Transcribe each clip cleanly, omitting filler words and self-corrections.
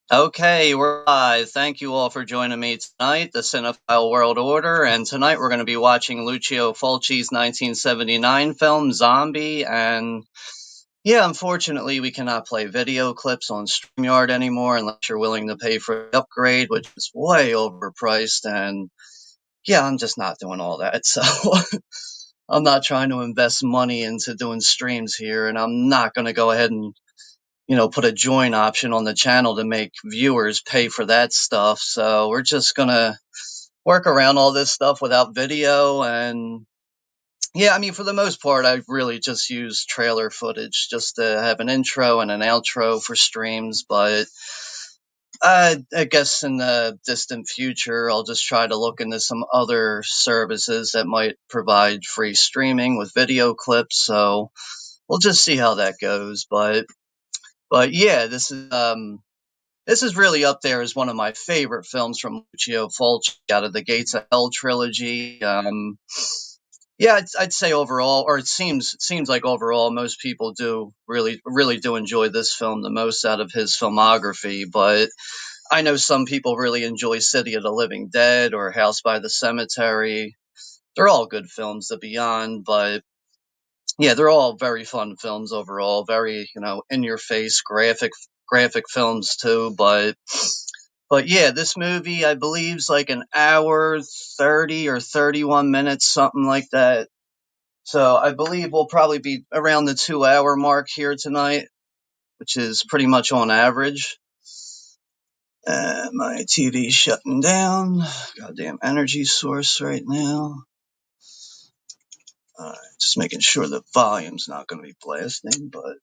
Okay, we're live. Thank you all for joining me tonight, the Cinephile World Order, and tonight we're going to be watching Lucio Fulci's 1979 film Zombie. And yeah, unfortunately, we cannot play video clips on StreamYard anymore unless you're willing to pay for the upgrade, which is way overpriced. And yeah, I'm just not doing all that. So I'm not trying to invest money into doing streams here, and I'm not going to go ahead and put a join option on the channel to make viewers pay for that stuff. So we're just gonna work around all this stuff without video. And yeah, I mean, for the most part, I've really just used trailer footage just to have an intro and an outro for streams. But I guess in the distant future, I'll just try to look into some other services that might provide free streaming with video clips. So we'll just see how that goes. But yeah, this is really up there as one of my favorite films from Lucio Fulci out of the Gates of Hell trilogy. Yeah, I'd say overall, or it seems like overall, most people do really do enjoy this film the most out of his filmography. But I know some people really enjoy City of the Living Dead or House by the Cemetery. They're all good films to be on, but yeah, they're all very fun films overall. Very in your face graphic films too, but yeah, this movie I believe is like an hour 30 or 31 minutes, something like that. So I believe we'll probably be around the 2 hour mark here tonight, which is pretty much on average. My TV's shutting down. Goddamn energy source right now. Just making sure the volume's not going to be blasting, but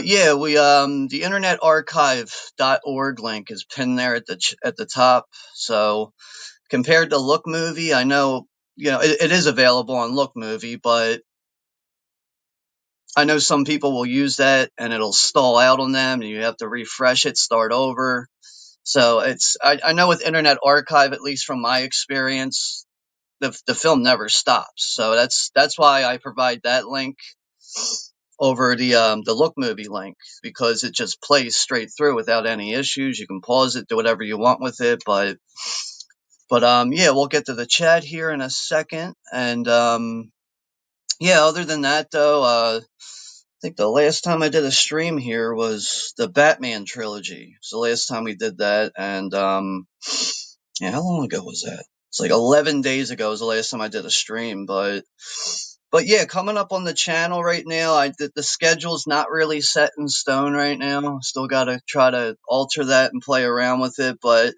yeah, we the Internet Archive.org link is pinned there at the top. So compared to Look Movie, I know it is available on Look Movie, but I know some people will use that and it'll stall out on them, and you have to refresh it, start over. So I know with Internet Archive, at least from my experience, the film never stops. So that's why I provide that link over the Look Movie link, because it just plays straight through without any issues. You can pause it, do whatever you want with it, but yeah, we'll get to the chat here in a second. And yeah, other than that though, I think the last time I did a stream here was the Batman trilogy. It's the last time we did that, and yeah, how long ago was that? It's like 11 days ago was the last time I did a stream, but yeah, coming up on the channel right now, the schedule's not really set in stone right now. Still got to try to alter that and play around with it, but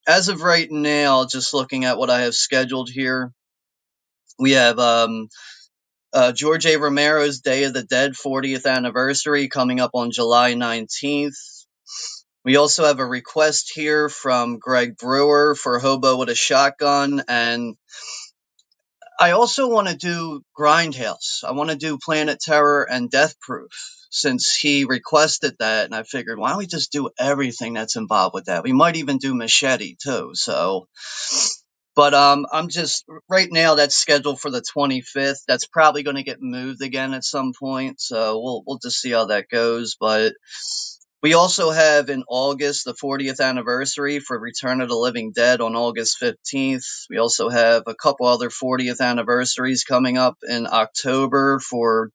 as of right now, just looking at what I have scheduled here, we have George A. Romero's Day of the Dead 40th anniversary coming up on July 19th. We also have a request here from Greg Brewer for Hobo with a Shotgun, and I also want to do Grindhouse. I want to do Planet Terror and Death Proof since he requested that, and I figured, why don't we just do everything that's involved with that? We might even do Machete too. So, but I'm just right now that's scheduled for the 25th. That's probably going to get moved again at some point. So we'll just see how that goes. But we also have in August the 40th anniversary for Return of the Living Dead on August 15th. We also have a couple other 40th anniversaries coming up in October for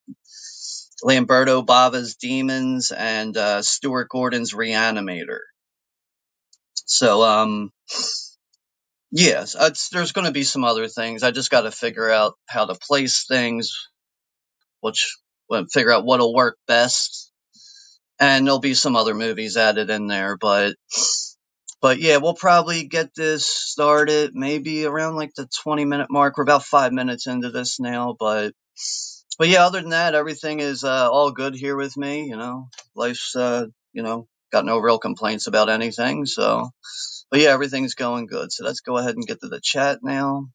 Lamberto Bava's Demons and Stuart Gordon's Reanimator. So, yes, there's going to be some other things. I just got to figure out how to place things, which figure out what'll work best. And there'll be some other movies added in there, but yeah, we'll probably get this started maybe around like the 20-minute mark. We're about 5 minutes into this now, but yeah, other than that, everything is all good here with me. Life's got no real complaints about anything. So, but yeah, everything's going good. So let's go ahead and get to the chat now.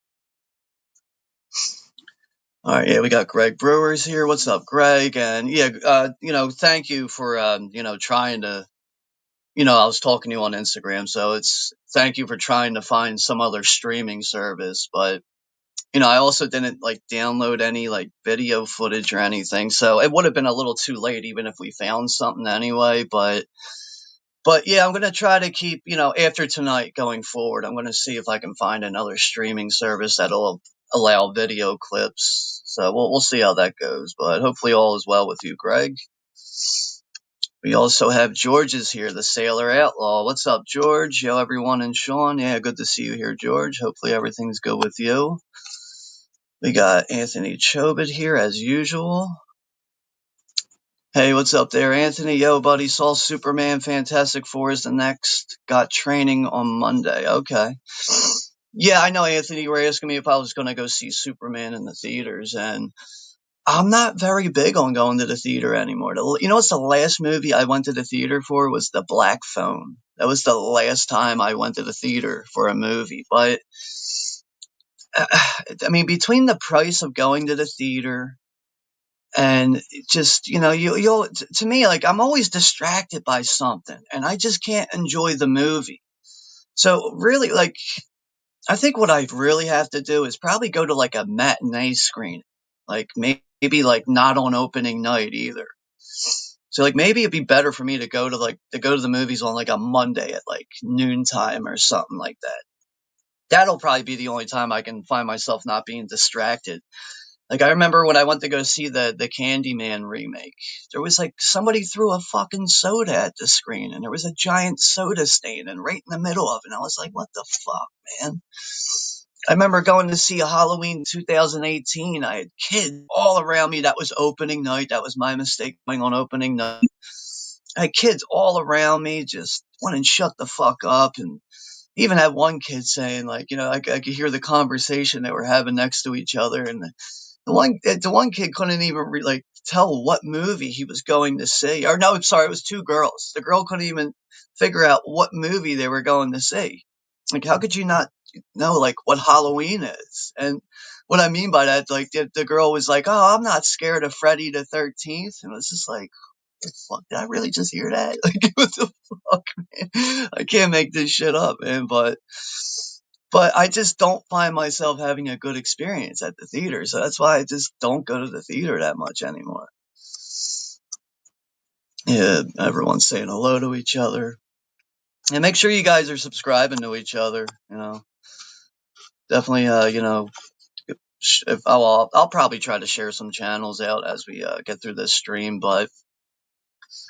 All right, yeah, we got Greg Brewers here. What's up, Greg? And yeah, thank you for trying to. I was talking to you on Instagram, so it's thank you for trying to find some other streaming service. But I also didn't like download any like video footage or anything, so it would have been a little too late even if we found something anyway. But yeah, I'm gonna try to keep, after tonight going forward, I'm gonna see if I can find another streaming service that'll allow video clips. So we'll see how that goes. But hopefully all is well with you, Greg. We also have George is here, the Sailor Outlaw. What's up, George? Yo, everyone, and Sean. Yeah, good to see you here, George. Hopefully everything's good with you. We got Anthony Chobit here as usual. Hey, what's up there, Anthony? Yo, buddy, saw Superman Fantastic Four is the next. Got training on Monday. Okay. Yeah, I know, Anthony. You were asking me if I was going to go see Superman in the theaters, and I'm not very big on going to the theater anymore. What's the last movie I went to the theater for was The Black Phone. That was the last time I went to the theater for a movie. But, I mean, between the price of going to the theater and just, you'll, to me, like, I'm always distracted by something and I just can't enjoy the movie. So really, like, I think what I really have to do is probably go to like a matinee screen, like maybe like not on opening night either. So like maybe it'd be better for me to go to the movies on like a Monday at like noontime or something like that. That'll probably be the only time I can find myself not being distracted. Like I remember when I went to go see the Candyman remake, there was like somebody threw a fucking soda at the screen and there was a giant soda stain and right in the middle of it. And I was like, what the fuck, man? I remember going to see a Halloween 2018. I had kids all around me. That was opening night. That was my mistake going on opening night. I had kids all around me just wanting to shut the fuck up. And even had one kid saying, like, I could hear the conversation they were having next to each other. And the one kid couldn't even like tell what movie he was going to see. Or no, I'm sorry, it was two girls. The girl couldn't even figure out what movie they were going to see. Like, how could you not know like what Halloween is? And what I mean by that, like the girl was like, "Oh, I'm not scared of Freddy the 13th," and it was just like, "What the fuck? Did I really just hear that? Like, what the fuck, man? I can't make this shit up, man." But I just don't find myself having a good experience at the theater, so that's why I just don't go to the theater that much anymore. Yeah, everyone's saying hello to each other, and make sure you guys are subscribing to each other. Definitely, I'll probably try to share some channels out as we get through this stream, but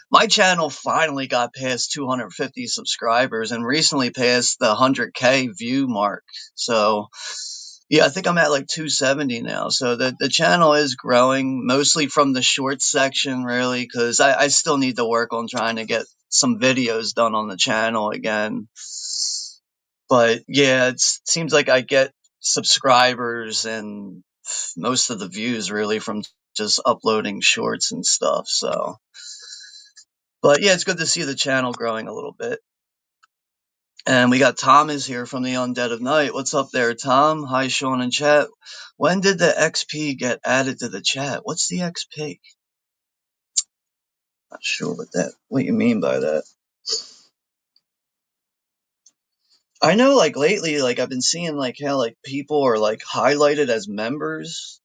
my channel finally got past 250 subscribers and recently passed the 100K view mark. So, yeah, I think I'm at like 270 now. So the channel is growing, mostly from the short section, really, because I still need to work on trying to get some videos done on the channel again. But yeah, it seems like I get subscribers and most of the views really from just uploading shorts and stuff. So, but yeah, it's good to see the channel growing a little bit. And we got Tom is here from the Undead of Night. What's up there, Tom? Hi, Sean in chat. When did the XP get added to the chat? What's the XP? Not sure what you mean by that. I know, like lately, like I've been seeing like how like people are like highlighted as members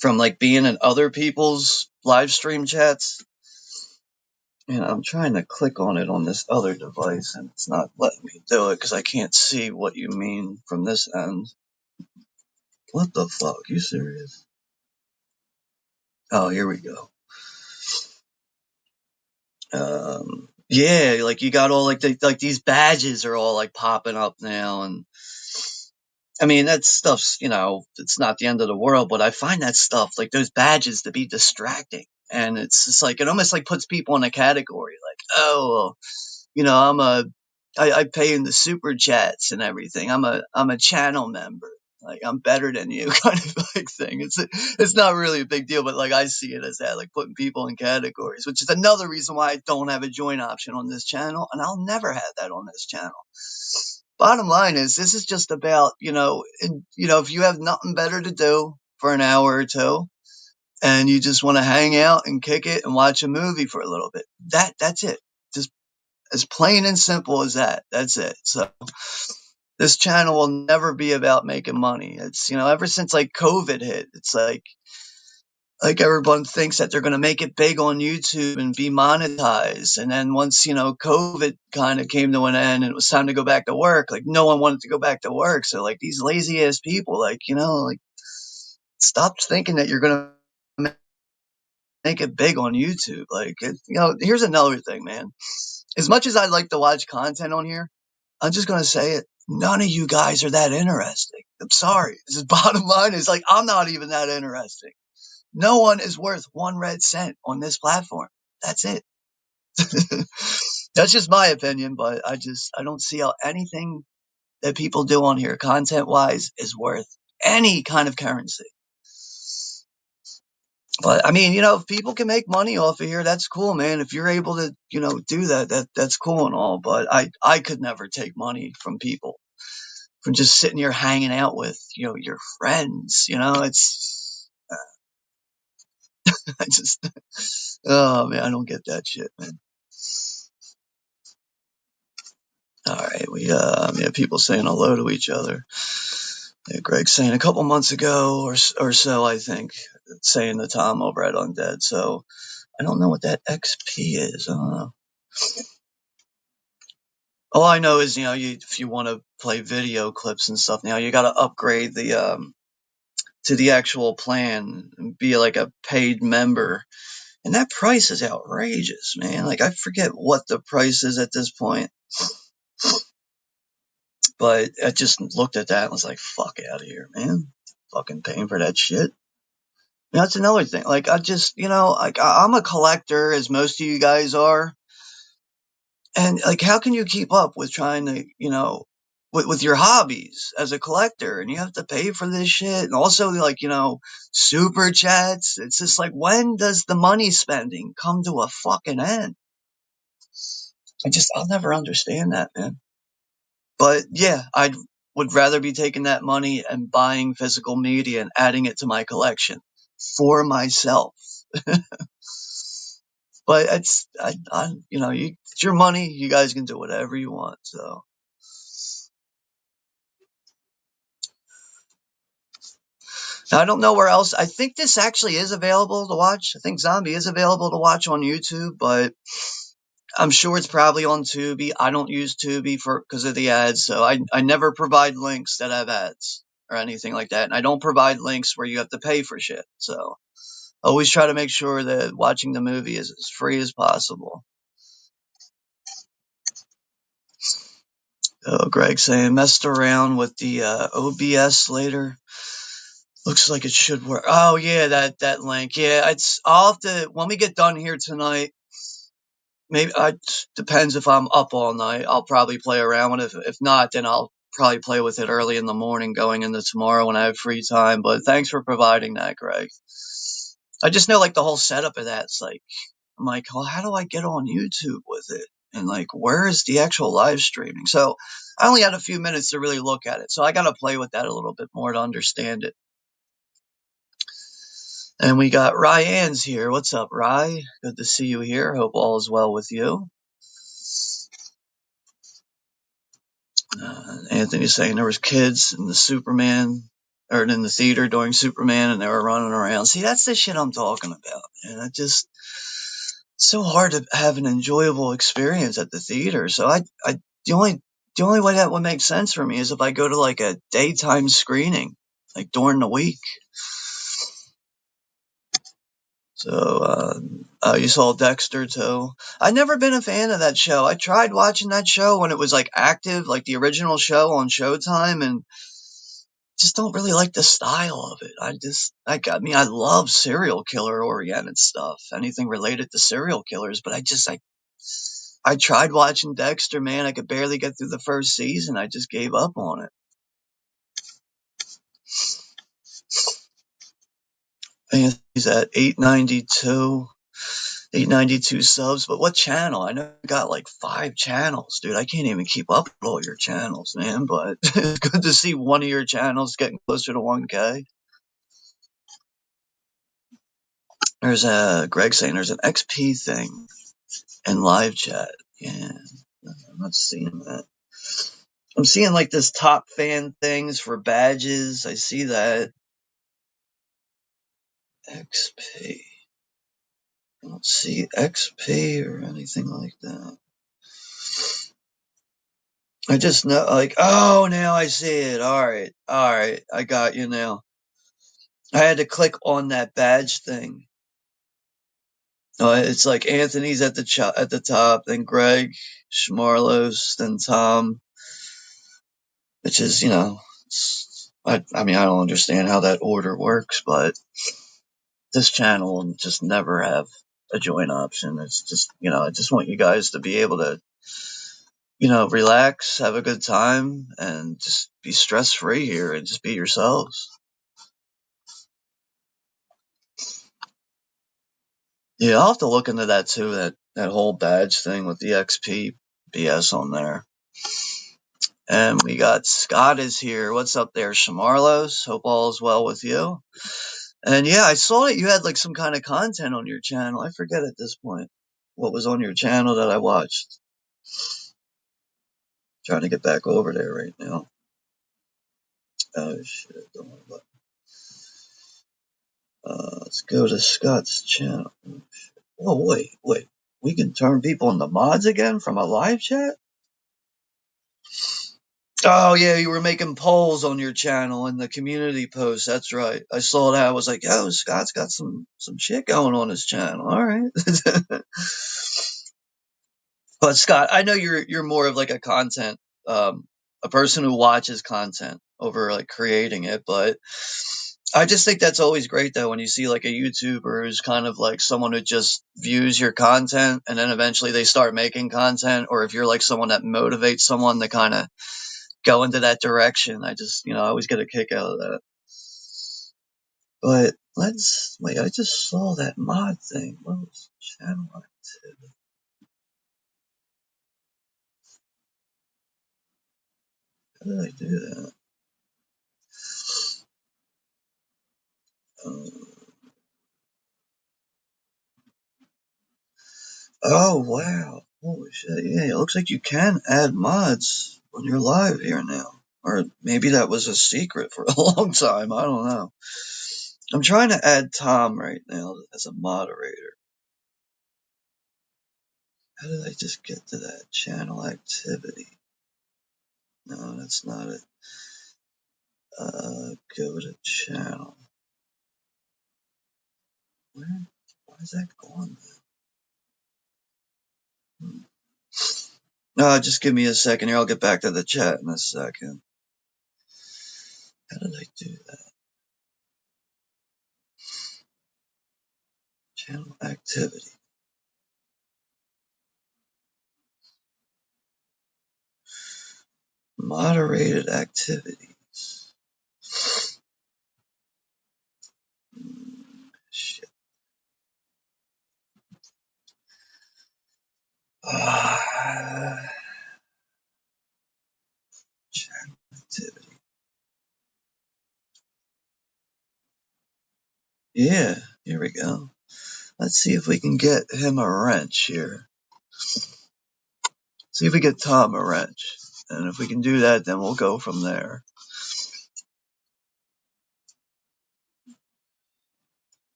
from like being in other people's live stream chats. And I'm trying to click on it on this other device and it's not letting me do it because I can't see what you mean from this end. What the fuck? You serious? Oh, here we go. Yeah, like you got all like these badges are all like popping up now, and I mean that stuff's it's not the end of the world, but I find that stuff like those badges to be distracting, and it's just like it almost like puts people in a category like, oh, well, I pay in the super chats and everything. I'm a channel member. Like I'm better than you, kind of like thing. It's not really a big deal, but like I see it as that, like putting people in categories, which is another reason why I don't have a join option on this channel, and I'll never have that on this channel. Bottom line is, this is just about if you have nothing better to do for an hour or two, and you just want to hang out and kick it and watch a movie for a little bit, that's it. Just as plain and simple as that. That's it. So this channel will never be about making money. It's, ever since like COVID hit, it's like everyone thinks that they're going to make it big on YouTube and be monetized. And then once, COVID kind of came to an end and it was time to go back to work, like no one wanted to go back to work. So like these lazy ass people, like, like stop thinking that you're going to make it big on YouTube. Like, here's another thing, man. As much as I like to watch content on here, I'm just going to say it. None of you guys are that interesting. I'm sorry. This is bottom line is like, I'm not even that interesting. No one is worth 1 red cent on this platform. That's it. That's just my opinion, but I don't see how anything that people do on here content wise is worth any kind of currency. But I mean, if people can make money off of here, that's cool, man. If you're able to, do that's cool and all. But I could never take money from people from just sitting here hanging out with, your friends. It's I just, oh man, I don't get that shit, man. All right, we have people saying hello to each other. Yeah, Greg saying a couple months ago or so, I think, saying the Tom over at Undead. So I don't know what that XP is. I don't know. All I know is, if you want to play video clips and stuff now, you got to upgrade to the actual plan and be like a paid member. And that price is outrageous, man. Like I forget what the price is at this point, but I just looked at that and was like, fuck out of here, man. Fucking paying for that shit. That's another thing. Like I just, like I'm a collector, as most of you guys are, and like, how can you keep up with trying to, with your hobbies as a collector, and you have to pay for this shit, and also like, super chats. It's just like, when does the money spending come to a fucking end? I'll never understand that, man. But yeah, I would rather be taking that money and buying physical media and adding it to my collection for myself. But it's your money. You guys can do whatever you want. So now, I don't know where else. I think this actually is available to watch. I think Zombie is available to watch on YouTube, but I'm sure it's probably on Tubi. I don't use Tubi because of the ads, so I never provide links that have ads or anything like that, and I don't provide links where you have to pay for shit. So I always try to make sure that watching the movie is as free as possible. Oh, Greg saying messed around with the OBS later. Looks like it should work. Oh yeah, that link. Yeah, I'll have to when we get done here tonight. Maybe depends if I'm up all night. I'll probably play around with it. If not, then I'll probably play with it early in the morning, going into tomorrow when I have free time. But thanks for providing that, Greg. I just know like the whole setup of that. It's like I'm like, well, how do I get on YouTube with it? And like, where is the actual live streaming? So I only had a few minutes to really look at it. So I got to play with that a little bit more to understand it. And we got Ryan's here. What's up, Rye? Good to see you here. Hope all is well with you. Anthony's saying there was kids in the Superman or in the theater during Superman and they were running around. See, that's the shit I'm talking about, man. It's so hard to have an enjoyable experience at the theater. So the only way that would make sense for me is if I go to like a daytime screening, like during the week. So, you saw Dexter too. I've never been a fan of that show. I tried watching that show when it was like active, like the original show on Showtime, and just don't really like the style of it. I love serial killer oriented stuff, anything related to serial killers, but I tried watching Dexter, man. I could barely get through the first season. I just gave up on it. And he's at 892 subs, but what channel? I know you got like 5 channels, dude. I can't even keep up with all your channels, man, but it's good to see one of your channels getting closer to 1K. There's Greg saying there's an XP thing in live chat. Yeah, I'm not seeing that. I'm seeing like this top fan things for badges. I see that. XP. I don't see XP or anything like that. I just know, like, oh, now I see it. All right. All right. I got you now. I had to click on that badge thing. It's like Anthony's at the top, then Greg, Schmarlos, then Tom, which is, I mean, I don't understand how that order works, but this channel will just never have a join option. It's just, I just want you guys to be able to, relax, have a good time, and just be stress free here and just be yourselves. Yeah, I'll have to look into that too, that whole badge thing with the XP BS on there. And we got Scott is here. What's up there, Shamarlos? Hope all is well with you. And yeah, I saw that you had like some kind of content on your channel. I forget at this point what was on your channel that I watched. Trying to get back over there right now. Oh shit, don't worry about it. Let's go to Scott's channel. Oh, wait. We can turn people into mods again from a live chat? Oh yeah, you were making polls on your channel in the community post. That's right. I saw that. I was like, yo, Scott's got some shit going on his channel. All right. But Scott, I know you're more of like a person who watches content over like creating it, but I just think that's always great though when you see like a YouTuber who's kind of like someone who just views your content and then eventually they start making content, or if you're like someone that motivates someone to kind of go into that direction. I just, I always get a kick out of that. But let's wait. I just saw that mod thing. What was channel activity? How did I do that? Oh wow! Holy shit! Yeah, it looks like you can add mods when you're live here now, or maybe that was a secret for a long time. I don't know. I'm trying to add Tom right now as a moderator. How did I just get to that channel activity? No, that's not it. Go to channel. Where? Why is that gone? No, just give me a second here. I'll get back to the chat in a second. How did I do that? Channel activity. Moderated activities. Shit. Channel activity. Yeah, here we go. Let's see if we can get him a wrench here. See if we get Tom a wrench. And if we can do that, then we'll go from there.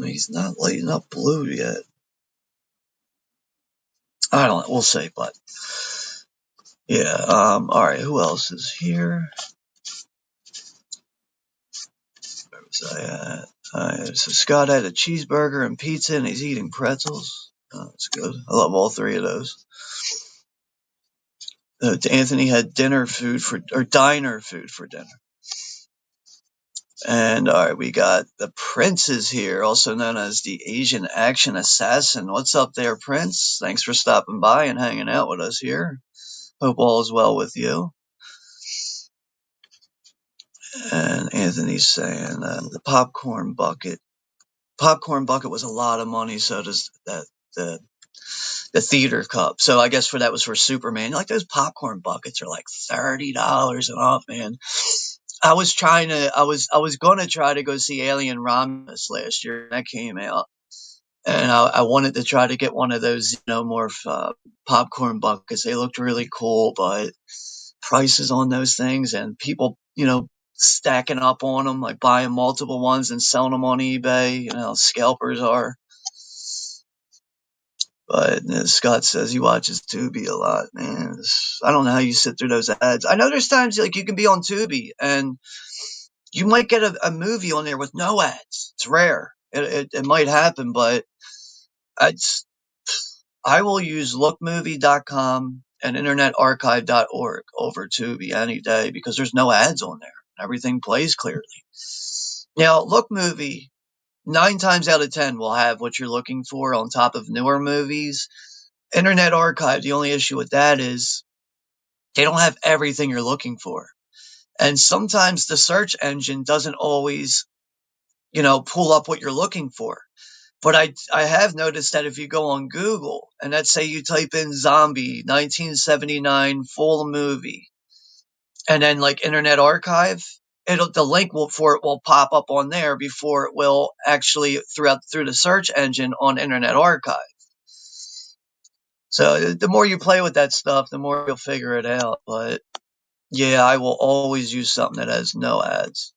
He's not lighting up blue yet. I don't know. We'll see, but yeah. All right. Who else is here? Where was I at? So Scott had a cheeseburger and pizza, and he's eating pretzels. Oh, that's good. I love all three of those. Anthony had diner food for dinner. And all right, we got the Prince is here, also known as the Asian Action Assassin. What's up there, Prince? Thanks for stopping by and hanging out with us here. Hope all is well with you. And Anthony's saying the popcorn bucket. Popcorn bucket was a lot of money. So does the theater cup. So I guess that was for Superman. Like those popcorn buckets are like $30 and off, man. I was gonna try to go see Alien Romulus last year. That came out, and I wanted to try to get one of those xenomorph popcorn buckets. They looked really cool, but prices on those things and people stacking up on them, like buying multiple ones and selling them on eBay. Scalpers are. But Scott says he watches Tubi a lot, man. I don't know how you sit through those ads. I know there's times like you can be on Tubi and you might get a movie on there with no ads. It's rare. It might happen, but I will use lookmovie.com and internetarchive.org over Tubi any day because there's no ads on there. Everything plays clearly. Now, Look Movie, 9 times out of 10 will have what you're looking for on top of newer movies. Internet Archive, the only issue with that is they don't have everything you're looking for. And sometimes the search engine doesn't always, pull up what you're looking for. But I have noticed that if you go on Google and let's say you type in zombie 1979 full movie and then like Internet Archive, the link for it will pop up on there before it will actually through the search engine on Internet Archive. So the more you play with that stuff, the more you'll figure it out. But yeah, I will always use something that has no ads.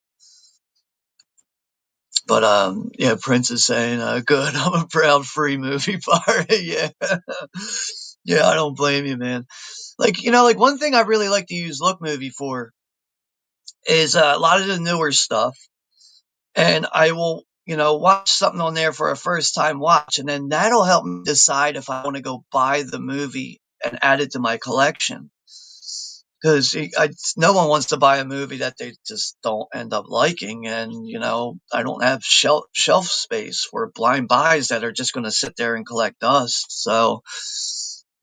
But yeah, Prince is saying, good, I'm a proud free movie pirate. Yeah. Yeah, I don't blame you, man. Like one thing I really like to use Look Movie for is a lot of the newer stuff. And I will, watch something on there for a first time watch. And then that'll help me decide if I want to go buy the movie and add it to my collection. Because no one wants to buy a movie that they just don't end up liking. And, I don't have shelf space for blind buys that are just going to sit there and collect dust. So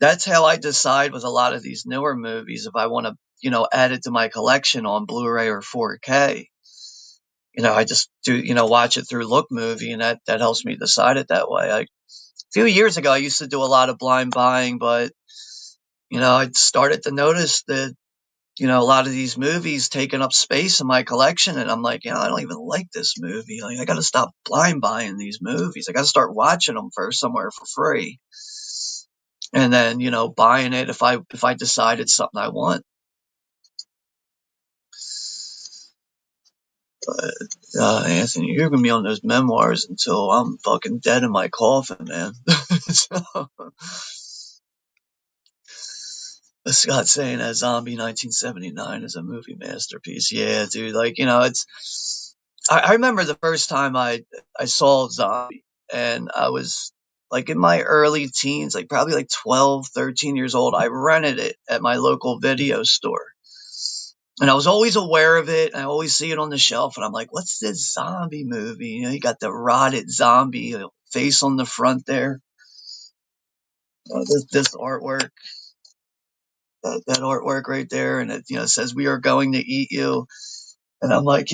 that's how I decide with a lot of these newer movies if I want to, add it to my collection on Blu-ray or 4K. I just do, watch it through Look Movie, and that helps me decide it that way. A few years ago, I used to do a lot of blind buying, but, I started to notice that a lot of these movies taking up space in my collection. And I'm like, I don't even like this movie. Like, I got to stop blind buying these movies. I got to start watching them first somewhere for free. And then, buying it if I decide it's something I want. But, Anthony, you're going to be on those memoirs until I'm fucking dead in my coffin, man. So, Scott saying that Zombie 1979 is a movie masterpiece. Yeah, dude. Like, I remember the first time I saw Zombie, and I was like in my early teens, like probably like 12, 13 years old. I rented it at my local video store. And I was always aware of it. And I always see it on the shelf. And I'm like, what's this zombie movie? You got the rotted zombie face on the front there. This artwork, that artwork right there. And it says, we are going to eat you. And I'm like,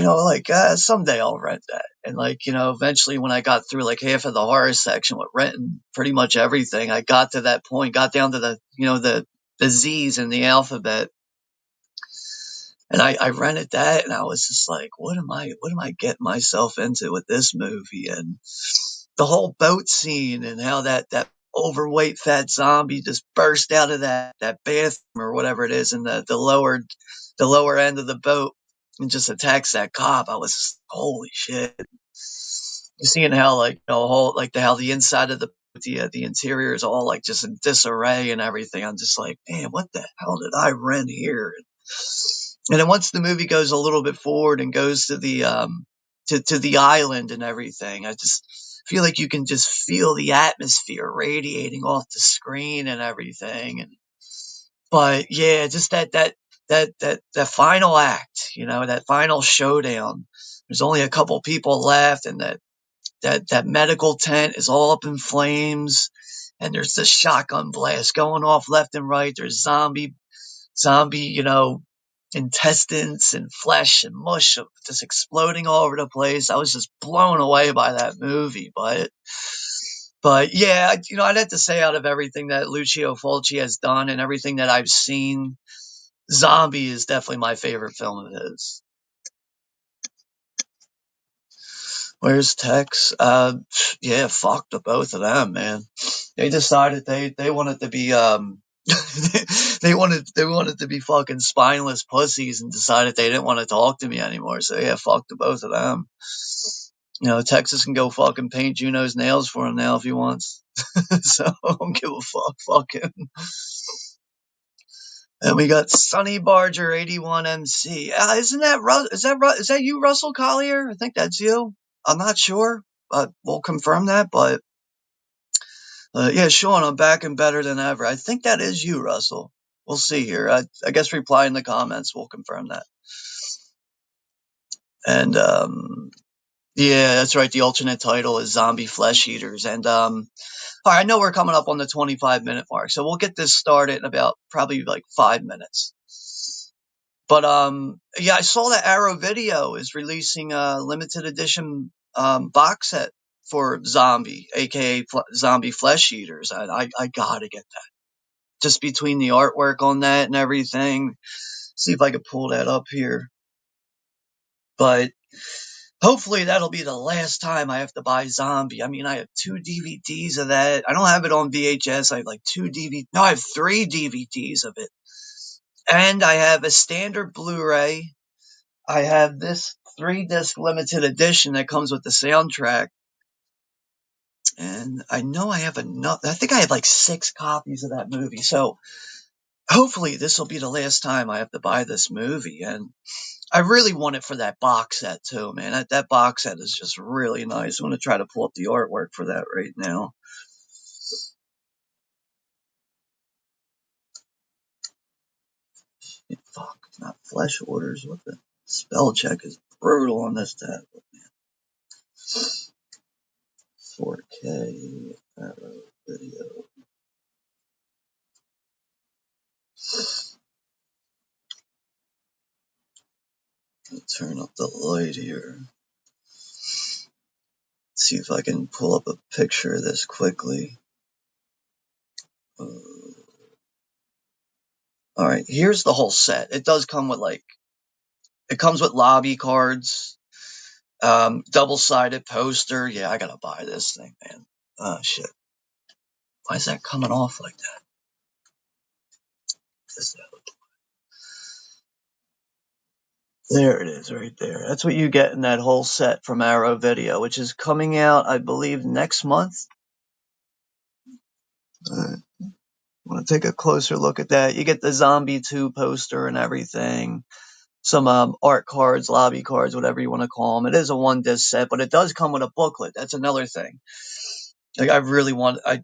someday I'll rent that. And eventually when I got through like half of the horror section with renting pretty much everything, I got to that point, got down to the Z's in the alphabet. And I rented that and I was just like, what am I getting myself into with this movie? And the whole boat scene and how that overweight fat zombie just burst out of that bathroom or whatever it is in the lower end of the boat and just attacks that cop. I was just, holy shit. You're seeing how how the inside of the interior is all like just in disarray and everything. I'm just like, man, what the hell did I rent here? And then once the movie goes a little bit forward and goes to the to the island and everything, I just feel like you can just feel the atmosphere radiating off the screen and everything. But yeah, just that final act, that final showdown. There's only a couple people left, and that medical tent is all up in flames, and there's this shotgun blast going off left and right. There's zombie, intestines and flesh and mush just exploding all over the place. I was just blown away by that movie. But yeah, I'd have to say out of everything that Lucio Fulci has done and everything that I've seen, Zombie is definitely my favorite film of his. Where's Tex? Yeah, fuck the both of them, man. They decided they wanted to be they wanted to be fucking spineless pussies and decided they didn't want to talk to me anymore. So yeah, fuck the both of them. You know, Texas can go fucking paint Juno's nails for him now if he wants. So I don't give a fuck. Fuck him. And we got Sonny Barger 81 MC. Isn't that is that you, Russell Collier? I think that's you. I'm not sure, but we'll confirm that. But yeah, Sean, I'm back and better than ever. I think that is you, Russell. We'll see here. I guess reply in the comments. We'll confirm that. And yeah, that's right. The alternate title is Zombie Flesh Eaters. And all right, I know we're coming up on the 25-minute mark, so we'll get this started in about probably like 5 minutes. But yeah, I saw that Arrow Video is releasing a limited edition box set for Zombie, aka Zombie Flesh Eaters. I gotta get that. Just between the artwork on that and everything. See if I could pull that up here. But hopefully that'll be the last time I have to buy Zombie. I mean, I have 2 DVDs of that. I don't have it on VHS. I have like 2 DVDs. No, I have 3 DVDs of it. And I have a standard Blu-ray. I have this 3-disc limited edition that comes with the soundtrack. And I know I have enough. I think I have like 6 copies of that movie. So hopefully this will be the last time I have to buy this movie. And I really want it for that box set too, man. That box set is just really nice. I'm going to try to pull up the artwork for that right now. Fuck, not Flesh Orders. What the spell check is brutal on this tablet, man. 4K Arrow Video. Let's turn up the light here. See if I can pull up a picture of this quickly. All right, here's the whole set. It does come with it comes with lobby cards, double-sided poster. Yeah, I gotta buy this thing, man. Oh shit, why is that coming off like that? There it is, right there. That's what you get in that whole set from Arrow Video, which is coming out, I believe, next month. I want to take a closer look at that. You get the Zombie 2 poster and everything. Some art cards, lobby cards, whatever you want to call them. It is a 1-disc set, but it does come with a booklet. That's another thing. Like I really want, I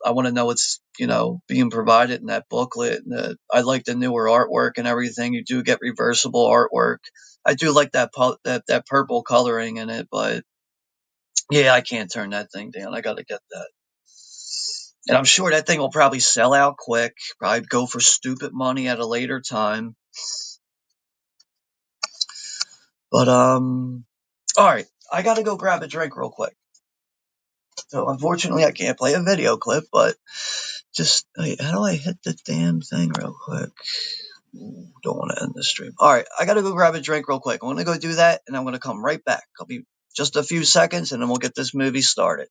want to know what's being provided in that booklet. And I like the newer artwork and everything. You do get reversible artwork. I do like that purple coloring in it, but yeah, I can't turn that thing down. I got to get that. And I'm sure that thing will probably sell out quick. Probably go for stupid money at a later time. But all right, I got to go grab a drink real quick. So unfortunately, I can't play a video clip, but just wait, how do I hit the damn thing real quick? Don't want to end the stream. All right, I got to go grab a drink real quick. I'm going to go do that, and I'm going to come right back. I'll be just a few seconds, and then we'll get this movie started.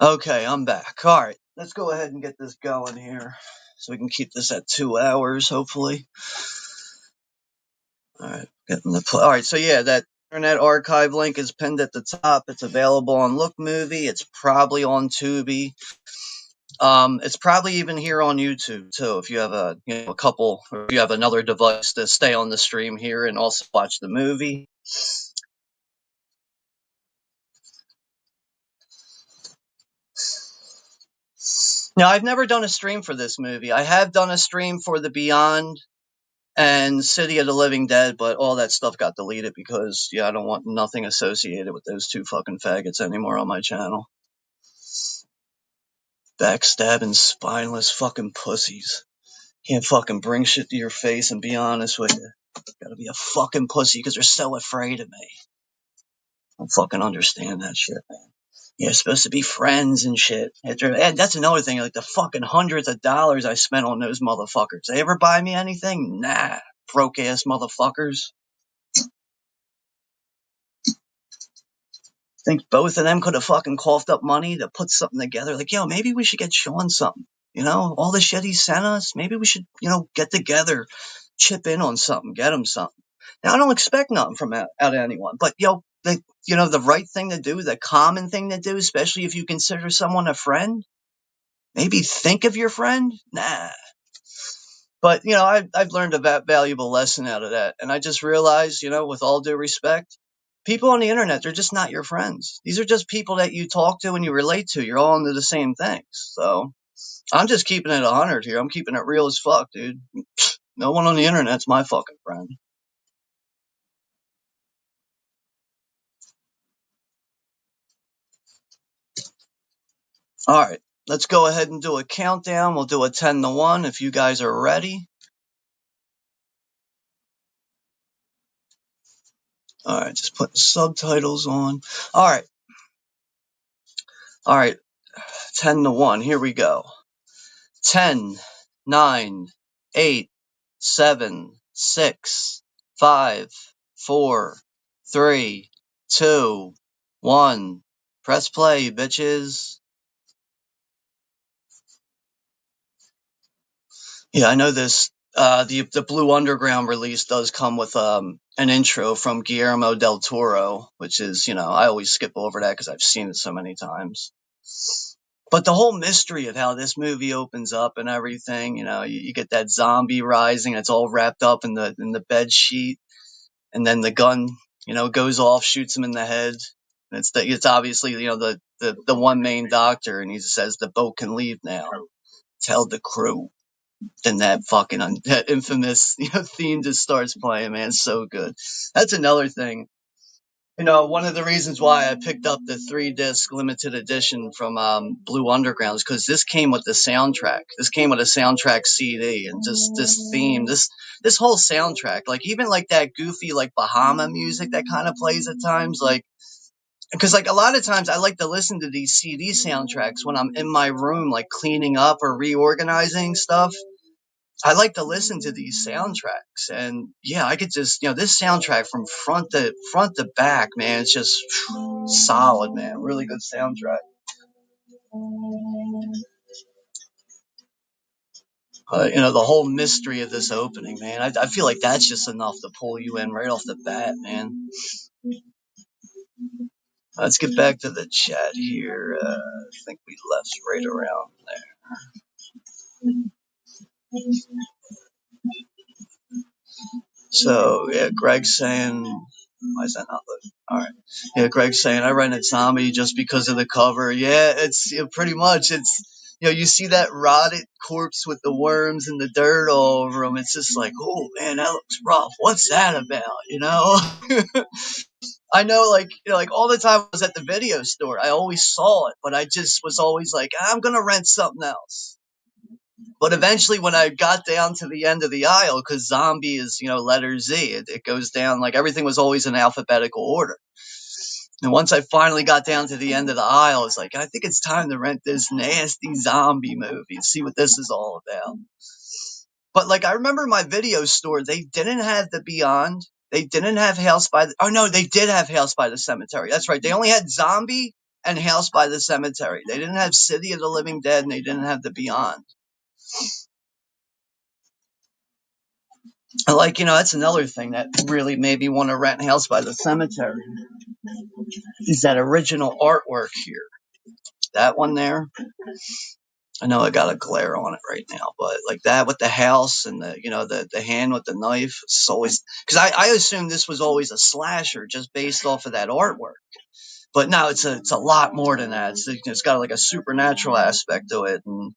Okay, I'm back. All right, let's go ahead and get this going here so we can keep this at 2 hours, hopefully. All right, all right, so yeah, that Internet Archive link is pinned at the top. It's available on Look Movie. It's probably on Tubi. It's probably even here on YouTube too. If you have a couple, or if you have another device to stay on the stream here and also watch the movie. Now, I've never done a stream for this movie. I have done a stream for The Beyond and City of the Living Dead, but all that stuff got deleted because, yeah, I don't want nothing associated with those two fucking faggots anymore on my channel. Backstabbing, spineless fucking pussies. Can't fucking bring shit to your face and be honest with you. Gotta be a fucking pussy because they're so afraid of me. I don't fucking understand that shit, man. You're supposed to be friends and shit. And that's another thing, like the fucking hundreds of dollars I spent on those motherfuckers. They ever buy me anything? Nah. Broke ass motherfuckers. Think both of them could have fucking coughed up money to put something together. Like, yo, maybe we should get Sean something. You know, all the shit he sent us, maybe we should, get together, chip in on something, get him something. Now, I don't expect nothing from out of anyone, but, the right thing to do, the common thing to do, especially if you consider someone a friend, maybe think of your friend. Nah. But, I've learned a valuable lesson out of that. And I just realized, with all due respect, people on the internet, they're just not your friends. These are just people that you talk to and you relate to. You're all into the same things. So I'm just keeping it 100 here. I'm keeping it real as fuck, dude. No one on the internet's my fucking friend. All right, let's go ahead and do a countdown. We'll do a 10-1 if you guys are ready. All right, just putting subtitles on. All right. All right, 10-1. Here we go. 10, 9, 8, 7, 6, 5, 4, 3, 2, 1. Press play, bitches. Yeah, I know this. The Blue Underground release does come with an intro from Guillermo del Toro, which is, I always skip over that because I've seen it so many times. But the whole mystery of how this movie opens up and everything, you get that zombie rising, it's all wrapped up in the bed sheet, and then the gun, goes off, shoots him in the head. And it's obviously, the one main doctor, and he says the boat can leave now. Tell the crew. Then that fucking that infamous theme just starts playing, man. It's so good. That's another thing. One of the reasons why I picked up the 3-disc limited edition from Blue Underground is because this came with the soundtrack. This came with a soundtrack CD, and just this theme, this whole soundtrack, like even like that goofy like Bahama music that kind of plays at times, like because like a lot of times I like to listen to these CD soundtracks when I'm in my room, like cleaning up or reorganizing stuff. I like to listen to these soundtracks, and yeah, I could just this soundtrack from front to back, man, it's just solid, man. Really good soundtrack. The whole mystery of this opening, man. I feel like that's just enough to pull you in right off the bat, man. Let's get back to the chat here. I think we left right around there. So yeah, Greg's saying, why is that not loading? All right. Yeah, Greg's saying I rented Zombie just because of the cover. Yeah, it's pretty much. It's you see that rotted corpse with the worms and the dirt all over him. It's just like, oh man, that looks rough. What's that about? I know, like all the time I was at the video store, I always saw it, but I just was always like, I'm gonna rent something else. But eventually, when I got down to the end of the aisle, because zombie is, letter Z, it goes down, like everything was always in alphabetical order. And once I finally got down to the end of the aisle, I was like, I think it's time to rent this nasty zombie movie, see what this is all about. But like, I remember my video store, they didn't have The Beyond. They didn't have House by the, oh no, they did have House by the Cemetery. That's right. They only had Zombie and House by the Cemetery. They didn't have City of the Living Dead, and they didn't have The Beyond. Like, that's another thing that really made me want to rent House by the Cemetery is that original artwork here. That one there. I know I got a glare on it right now, but like that with the house and the hand with the knife. It's always because I assumed this was always a slasher just based off of that artwork. But no, it's a lot more than that. It's got like a supernatural aspect to it, and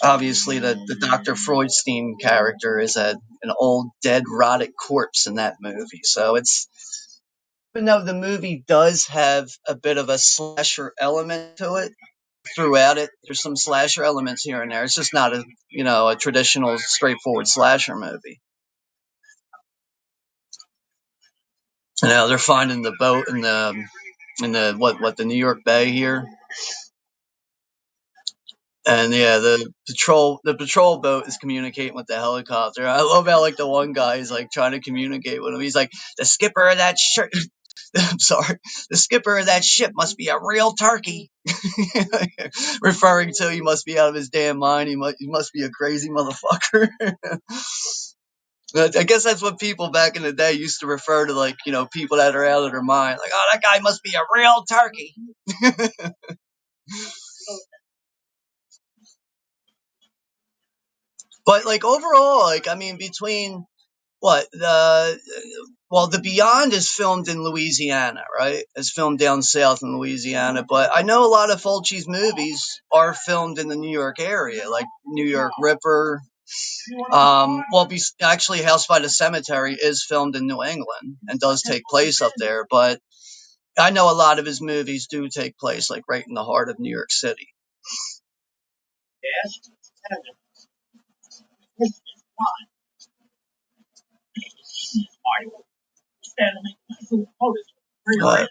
obviously the Dr. Freudstein character is an old dead rotted corpse in that movie. So it's, even though the movie does have a bit of a slasher element to it throughout it, there's some slasher elements here and there. It's just not a traditional straightforward slasher movie. They're finding the boat in the the New York Bay here. And yeah, the patrol boat is communicating with the helicopter. I love how like the one guy is like trying to communicate with him. He's like, the skipper of that ship. I'm sorry, the skipper of that ship must be a real turkey, referring to he must be out of his damn mind. He must be a crazy motherfucker. I guess that's what people back in the day used to refer to, like, people that are out of their mind. Like, oh, that guy must be a real turkey. But like overall, like I mean, between what the Beyond is filmed in Louisiana, right? It's filmed down south in Louisiana, but I know a lot of Fulci's movies are filmed in the New York area, like New York Ripper. Actually, House by the Cemetery is filmed in New England and does take place up there, but I know a lot of his movies do take place like right in the heart of New York City.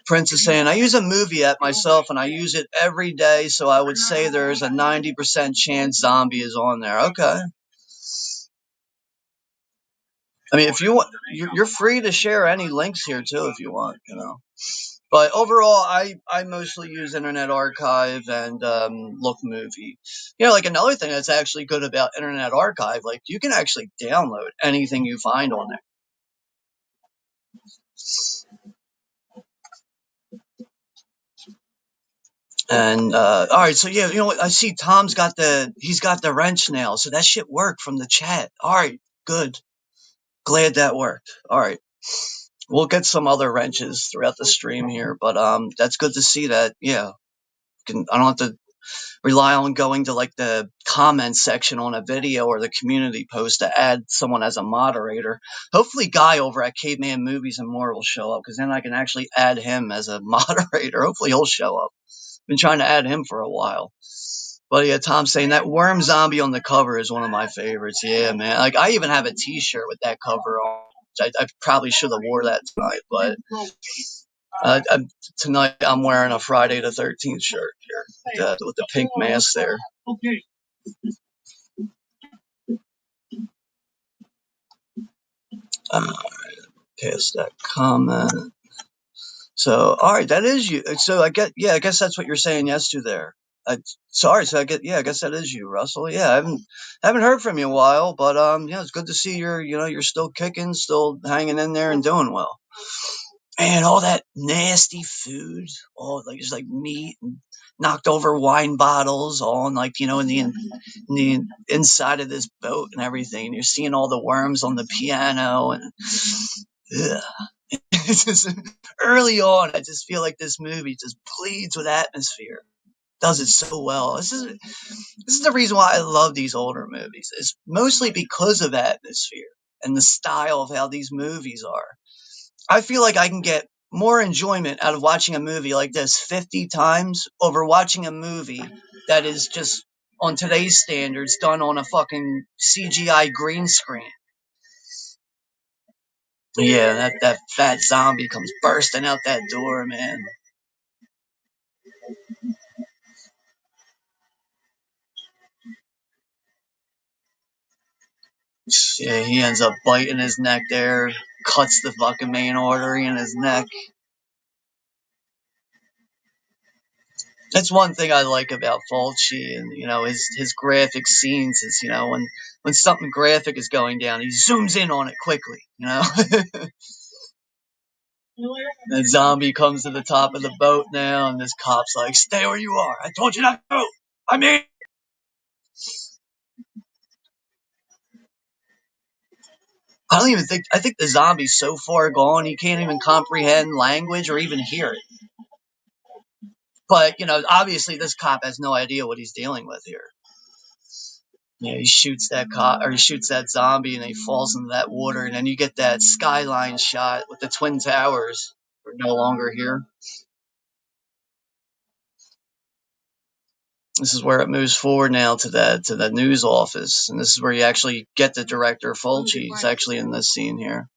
Prince is saying, I use a movie app myself and I use it every day, so I would say there's a 90% chance Zombie is on there. Okay. I mean, if you want, you're free to share any links here too if you want. But overall, I mostly use Internet Archive and Look Movie. Like another thing that's actually good about Internet Archive, like you can actually download anything you find on there. And all right, so yeah, you know what? I see he's got the wrench now, so that shit worked from the chat. All right, good. Glad that worked. All right, we'll get some other wrenches throughout the stream here, but that's good to see that. Yeah, I don't have to rely on going to like the comment section on a video or the community post to add someone as a moderator. Hopefully, Guy over at Caveman Movies and More will show up, because then I can actually add him as a moderator. Hopefully, he'll show up. Been trying to add him for a while. But yeah, Tom's saying that worm zombie on the cover is one of my favorites. Yeah, man. Like I even have a T-shirt with that cover on. I probably should have wore that tonight, but tonight I'm wearing a Friday the 13th shirt here with the pink mask there. Past that comment. So, all right, that is you. So I guess that's what you're saying yes to there. Sorry, so I guess that is you, Russell. Yeah, I haven't heard from you in a while, but yeah, it's good to see you're still kicking, still hanging in there and doing well. And all that nasty food, all like just like meat and knocked over wine bottles, all in like in the inside of this boat and everything. And you're seeing all the worms on the piano and. Ugh. It's just, early on, I just feel like this movie just bleeds with atmosphere. Does it so well. This is the reason why I love these older movies. It's mostly because of atmosphere and the style of how these movies are. I feel like I can get more enjoyment out of watching a movie like this 50 times over watching a movie that is just on today's standards done on a fucking CGI green screen. Yeah, that fat zombie comes bursting out that door, man. Yeah, he ends up biting his neck there, cuts the fucking main artery in his neck. That's one thing I like about Fulci and his graphic scenes is when something graphic is going down, he zooms in on it quickly. The zombie comes to the top of the boat now, and this cop's like, "Stay where you are! I told you not to go! I mean." I don't even think. I think the zombie's so far gone he can't even comprehend language or even hear it. But, obviously this cop has no idea what he's dealing with here. Yeah, he shoots that cop, or he shoots that zombie, and he falls into that water, and then you get that skyline shot with the Twin Towers. We're no longer here. This is where it moves forward now to the news office, and this is where you actually get the director Fulci. He's actually in this scene here.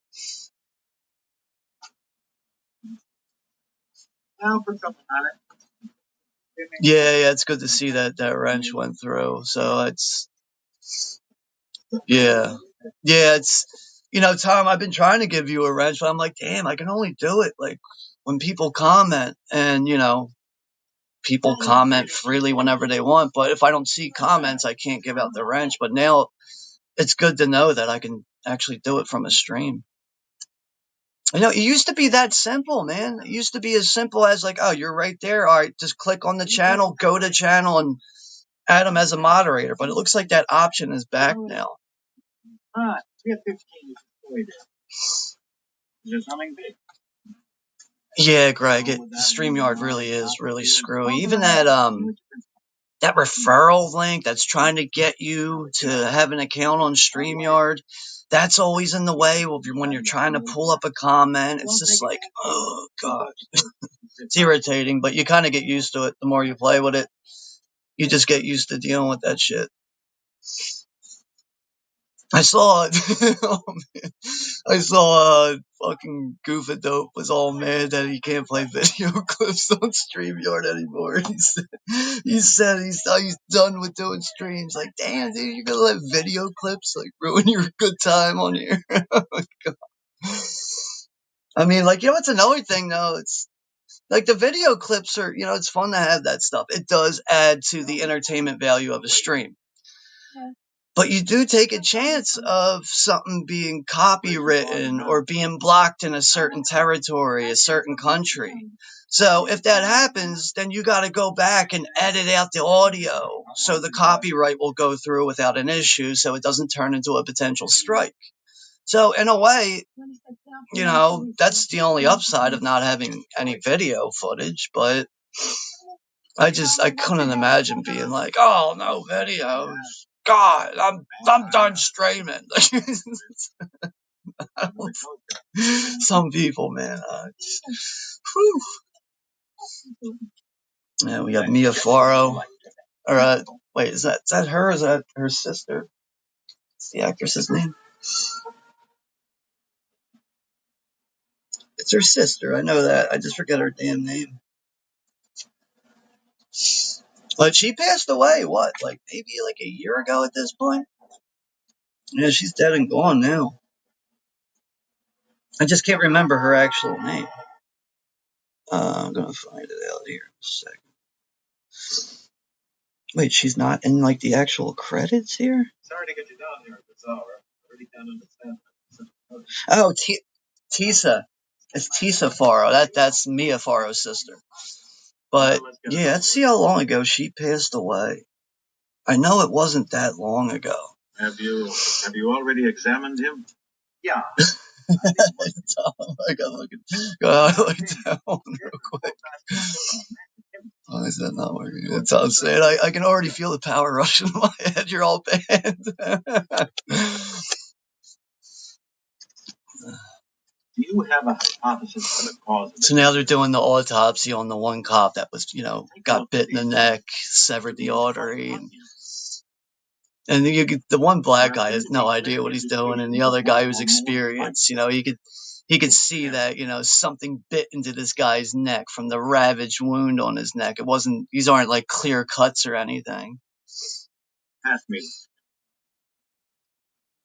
Yeah, it's good to see that wrench went through. So yeah, it's Tom, I've been trying to give you a wrench, but I'm like, damn, I can only do it like when people comment, and people comment freely whenever they want. But if I don't see comments, I can't give out the wrench. But now it's good to know that I can actually do it from a stream. It used to be that simple, man. It used to be as simple as like, oh, you're right there. All right, just click on the channel, go to channel, and add him as a moderator. But it looks like that option is back now. Yeah, Greg, StreamYard really is really screwy. Even that referral link that's trying to get you to have an account on StreamYard, that's always in the way when you're trying to pull up a comment. It's just like, oh, God. It's irritating, but you kind of get used to it. The more you play with it, you just get used to dealing with that shit. I saw it. Oh, man. I saw fucking Goofadope was all mad that he can't play video clips on StreamYard anymore. He said he's done with doing streams. Like, damn, dude, you're gonna let video clips like ruin your good time on here. Oh my God. I mean, like, what's another thing though? It's like the video clips are, it's fun to have that stuff. It does add to the entertainment value of a stream. But you do take a chance of something being copywritten or being blocked in a certain territory, a certain country. So if that happens, then you got to go back and edit out the audio so the copyright will go through without an issue, so it doesn't turn into a potential strike. So in a way, that's the only upside of not having any video footage. But I couldn't imagine being like, oh, no videos. God, I'm done streaming. Some people, man. Yeah, we got Mia Farrow. Or wait, is that her? Or is that her sister? What's the actress's name? It's her sister. I know that. I just forget her damn name. But she passed away. What? Like maybe like a year ago at this point. Yeah, she's dead and gone now. I just can't remember her actual name. I'm gonna find it out here in a second. Wait, she's not in like the actual credits here? Sorry to get you down here at this hour. I really can't understand. Oh, Tisa. It's Tisa Farrow. That's Mia Farrow's sister. But yeah, let's see how long ago she passed away. I know it wasn't that long ago. Have you already examined him? Yeah. I gotta look that one real quick. Why is that not working? That's what I'm saying. I can already feel the power rush in my head. You're all banned. Do you have a hypothesis for the cause? So now they're doing the autopsy on the one cop that was, got bit in the neck, severed the artery, and the one black guy has no idea what he's doing, and the other guy who's experienced, he could see that, something bit into this guy's neck from the ravaged wound on his neck. These aren't like clear cuts or anything. Ask me.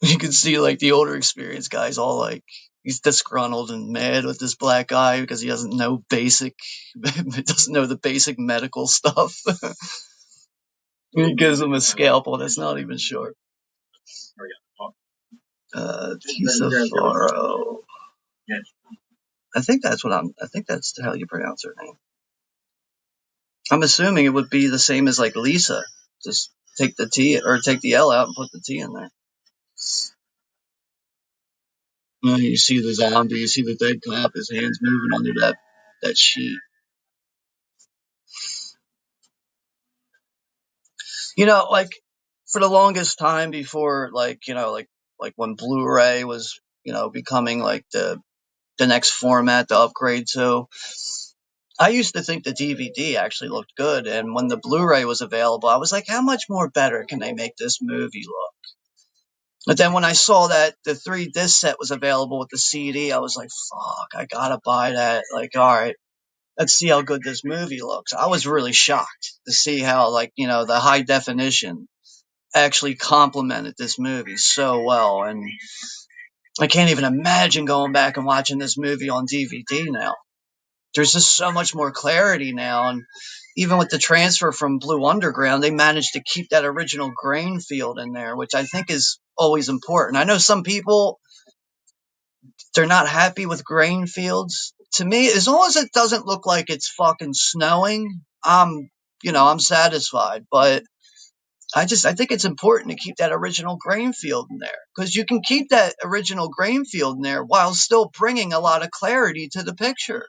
You can see like the older experienced guy's all like, he's disgruntled and mad with this black guy because he doesn't know the basic medical stuff. He gives him a scalpel that's not even sharp. Tisa Farrow. I think that's how you pronounce her name. I'm assuming it would be the same as like Lisa. Just take the T or take the L out and put the T in there. You see the zombie, you see the dead cop, his hands moving under that sheet. You know, like for the longest time before, like like when Blu-ray was, becoming like the next format to upgrade to. I used to think the DVD actually looked good, and when the Blu-ray was available, I was like, how much more better can they make this movie look? But then when I saw that the 3 disc set was available with the CD, I was like, fuck, I gotta buy that. Like, all right, let's see how good this movie looks. I was really shocked to see how, like, the high definition actually complemented this movie so well. And I can't even imagine going back and watching this movie on DVD now. There's just so much more clarity now. And even with the transfer from Blue Underground, they managed to keep that original grain field in there, which I think is always important. I know some people, they're not happy with grain fields. To me, as long as it doesn't look like it's fucking snowing, I'm satisfied. But I think it's important to keep that original grain field in there, because you can keep that original grain field in there while still bringing a lot of clarity to the picture.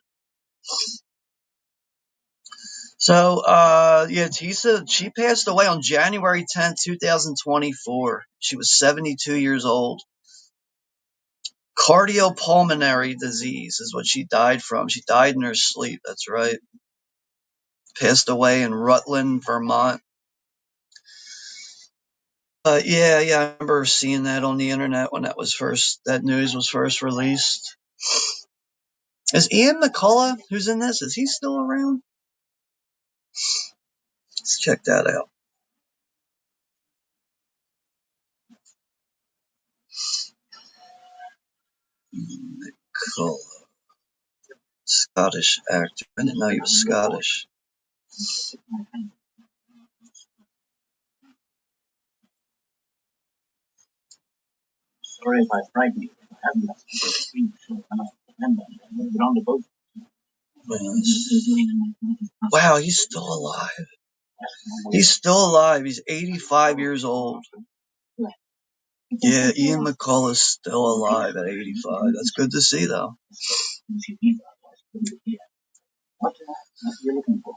So, yeah, Tisa, she passed away on January 10th, 2024. She was 72 years old. Cardiopulmonary disease is what she died from. She died in her sleep. That's right. Passed away in Rutland, Vermont. Yeah, I remember seeing that on the internet when that news was first released. Is Ian McCullough, who's in this, is he still around? Let's check that out. McCullough. Scottish actor. I didn't know he was Scottish. Sorry if I frighten you. I haven't got speech, so I'm not depend on you. Get on the boat. Wow, he's still alive. He's still alive. He's 85 years old. Yeah, Ian McCullough's still alive at 85. That's good to see, though. What you're looking for?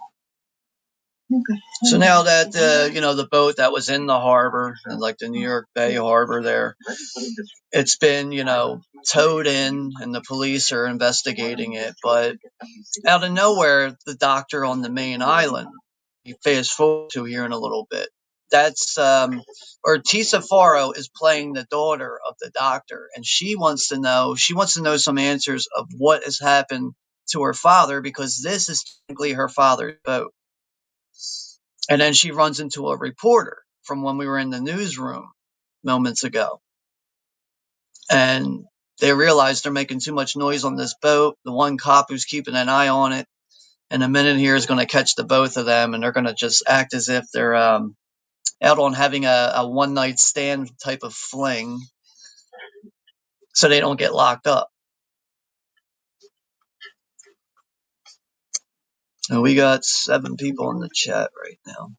So now that the boat that was in the harbor, like the New York Bay harbor there, it's been towed in, and the police are investigating it. But out of nowhere, the doctor on the main island, you fast forward to here in a little bit. That's or Tisa Farrow is playing the daughter of the doctor, and she wants to know some answers of what has happened to her father, because this is technically her father's boat. And then she runs into a reporter from when we were in the newsroom moments ago. And they realize they're making too much noise on this boat. The one cop who's keeping an eye on it, and a minute here is going to catch the both of them, and they're going to just act as if they're out on having a one-night stand type of fling, so they don't get locked up. And we got 7 people in the chat right now.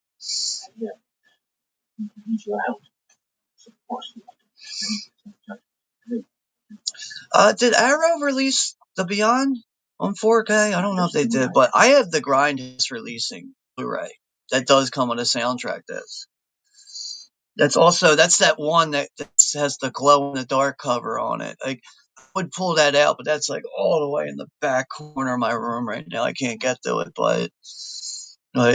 Did Arrow release The Beyond on 4K? I don't know if they did, but I have the Grindhouse releasing Blu-ray that does come with a soundtrack disc. That's that one that has the glow in the dark cover on it. Like, I would pull that out, but that's like all the way in the back corner of my room right now. I can't get to it, but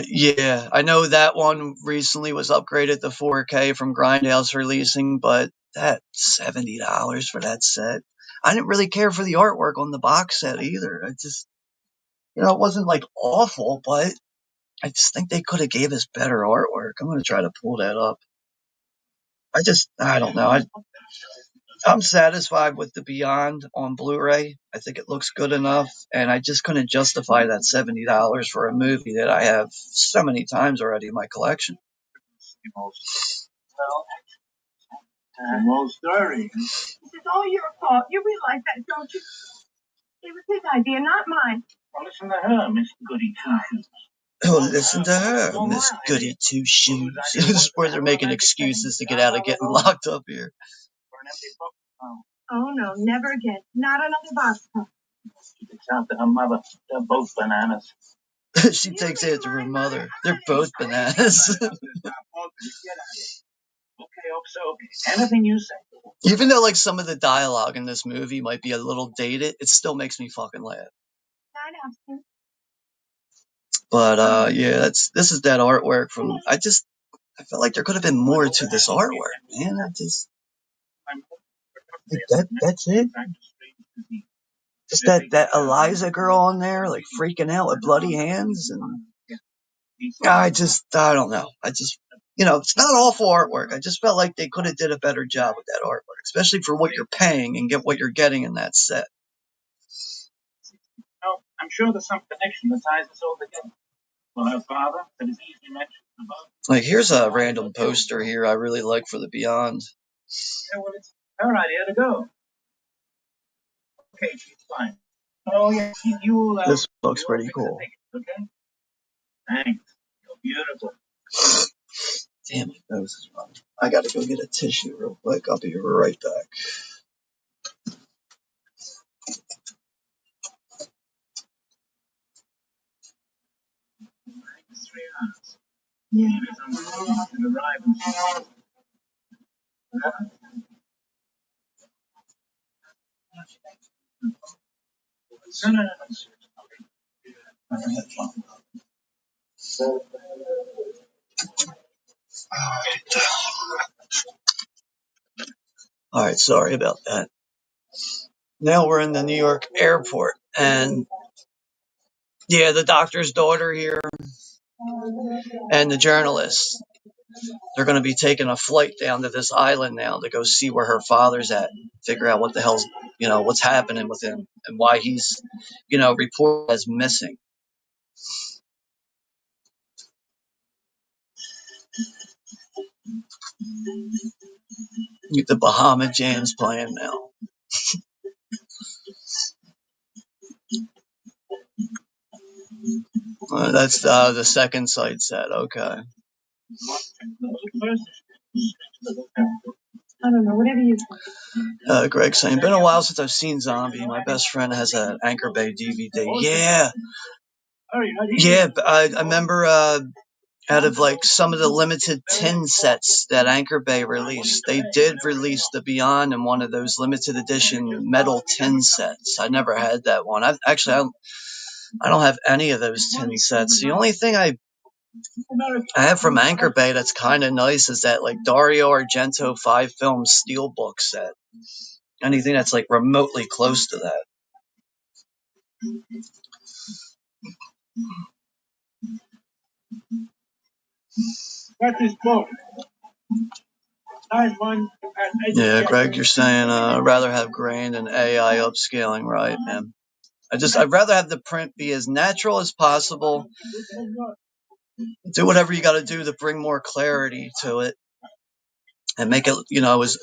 yeah, I know that one recently was upgraded to 4K from Grindhouse releasing, but that $70 for that set. I didn't really care for the artwork on the box set either. I just, it wasn't like awful, but I just think they could have gave us better artwork. I'm going to try to pull that up. I don't know. I'm satisfied with the Beyond on Blu-ray. I think it looks good enough, and I just couldn't justify that $70 for a movie that I have so many times already in my collection. Well, story. This is all your fault. You realize that, don't you? It was his idea, not mine. Well, listen to her, Miss Goody Two Shoes. Oh, listen to her, Miss Goody Two Shoes. This is where they're making excuses to get out of getting locked up here. Oh, no, never again. Not another box. Keep it out to her mother. They're both bananas. She takes after her mother. They're both bananas. Anything you say. Even though like some of the dialogue in this movie might be a little dated, it still makes me fucking laugh. But yeah, this is that artwork from. I felt like there could have been more to this artwork, man. That's it. Just that Eliza girl on there, like freaking out with bloody hands, and I don't know. It's not awful artwork. I just felt like they could have did a better job with that artwork, especially for what you're paying and get what you're getting in that set. No, I'm sure there's some connection that ties us all together. Well, her father, that is easily mentioned above. Like, here's a random poster here I really like for the Beyond. Yeah, well, it's her idea to go. Okay, she's fine. Oh, yeah, this looks pretty cool. Okay? Thanks. You're beautiful. Damn, my nose is running. I gotta go get a tissue real quick. I'll be right back. It's 3 hours. Yeah. And arrive in 2 hours. No. All right, sorry about that. Now we're in the New York airport, and yeah, the doctor's daughter here and the journalist, they're going to be taking a flight down to this island now to go see where her father's at, figure out what the hell's, what's happening with him and why he's, reported as missing. Get the Bahama Jams playing now. That's the second site set. Okay. I don't know, whatever you think. Greg saying, been a while since I've seen Zombie. My best friend has an Anchor Bay DVD. Yeah. Yeah, I remember out of like some of the limited tin sets that Anchor Bay released, they did release the Beyond in one of those limited edition metal tin sets. I never had that one. I don't have any of those tin sets. The only thing I have from Anchor Bay that's kind of nice is that like Dario Argento 5-film steelbook set. Anything that's like remotely close to that. Yeah, Greg, you're saying I'd rather have grain and AI upscaling, right, man? I'd rather have the print be as natural as possible. Do whatever you got to do to bring more clarity to it, and make it,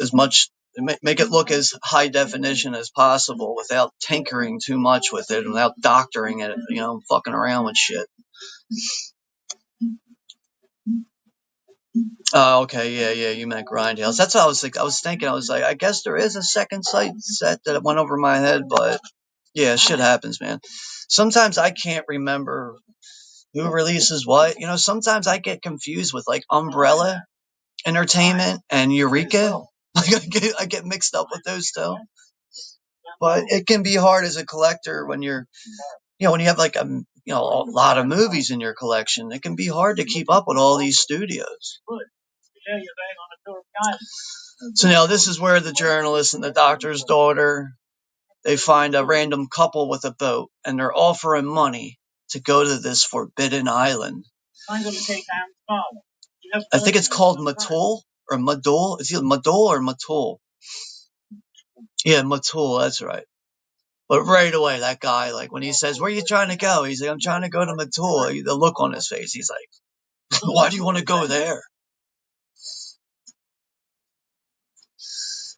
as much, make it look as high definition as possible without tinkering too much with it, without doctoring it, fucking around with shit. Oh, okay, yeah, you meant Grindhouse. That's what I was thinking. I was like, I guess there is a second site set that went over my head, but yeah, shit happens, man. Sometimes I can't remember who releases what. Sometimes I get confused with like Umbrella Entertainment and Eureka. I get mixed up with those two. But it can be hard as a collector when you're, when you have like a lot of movies in your collection. It can be hard to keep up with all these studios. So now this is where the journalist and the doctor's daughter, they find a random couple with a boat, and they're offering money to go to this forbidden island. I think it's called Matul or Madul. It's either Madul or Matul. Yeah, Matul, that's right. But right away, that guy, like when he says, "Where are you trying to go?" He's like, "I'm trying to go to Matul." The look on his face, he's like, "Why do you want to go there?"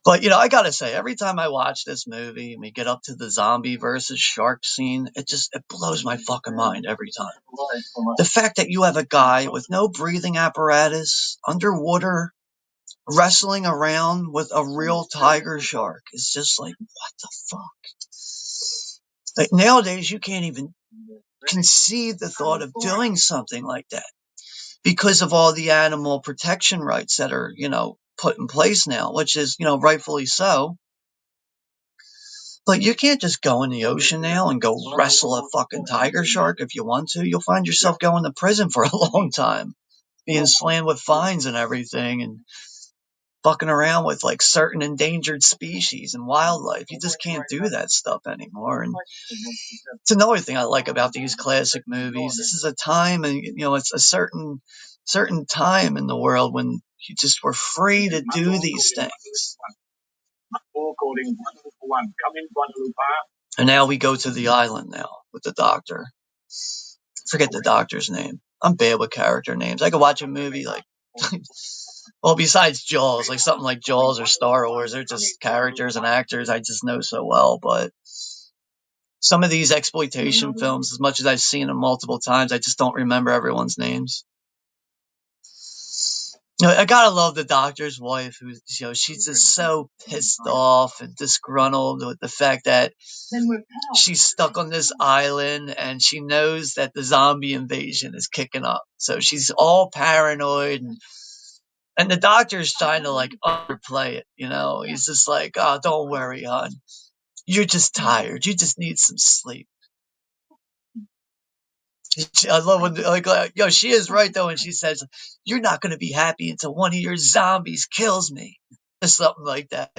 But, I gotta say, every time I watch this movie and we get up to the zombie versus shark scene, it blows my fucking mind every time. The fact that you have a guy with no breathing apparatus, underwater, wrestling around with a real tiger shark is just like, what the fuck? Like nowadays, you can't even conceive the thought of doing something like that because of all the animal protection rights that are, put in place now, which is, rightfully so. But you can't just go in the ocean now and go wrestle a fucking tiger shark if you want to. You'll find yourself going to prison for a long time, being slammed with fines and everything, and fucking around with like certain endangered species and wildlife. You just can't do that stuff anymore. And it's another thing I like about these classic movies. This is a time, and it's a certain time in the world when you just were free to do these things. And now we go to the island now with the doctor. Forget the doctor's name. I'm bad with character names. I could watch a movie like, well, besides Jaws, like something like Jaws or Star Wars, they're just characters and actors I just know so well. But some of these exploitation films, as much as I've seen them multiple times, I just don't remember everyone's names. I gotta love the doctor's wife, who's, she's just so pissed off and disgruntled with the fact that she's stuck on this island and she knows that the zombie invasion is kicking up. So she's all paranoid, and the doctor's trying to like underplay it. He's just like, oh, don't worry, hon. You're just tired. You just need some sleep. I love when, she is right though when she says, "You're not going to be happy until one of your zombies kills me," or something like that.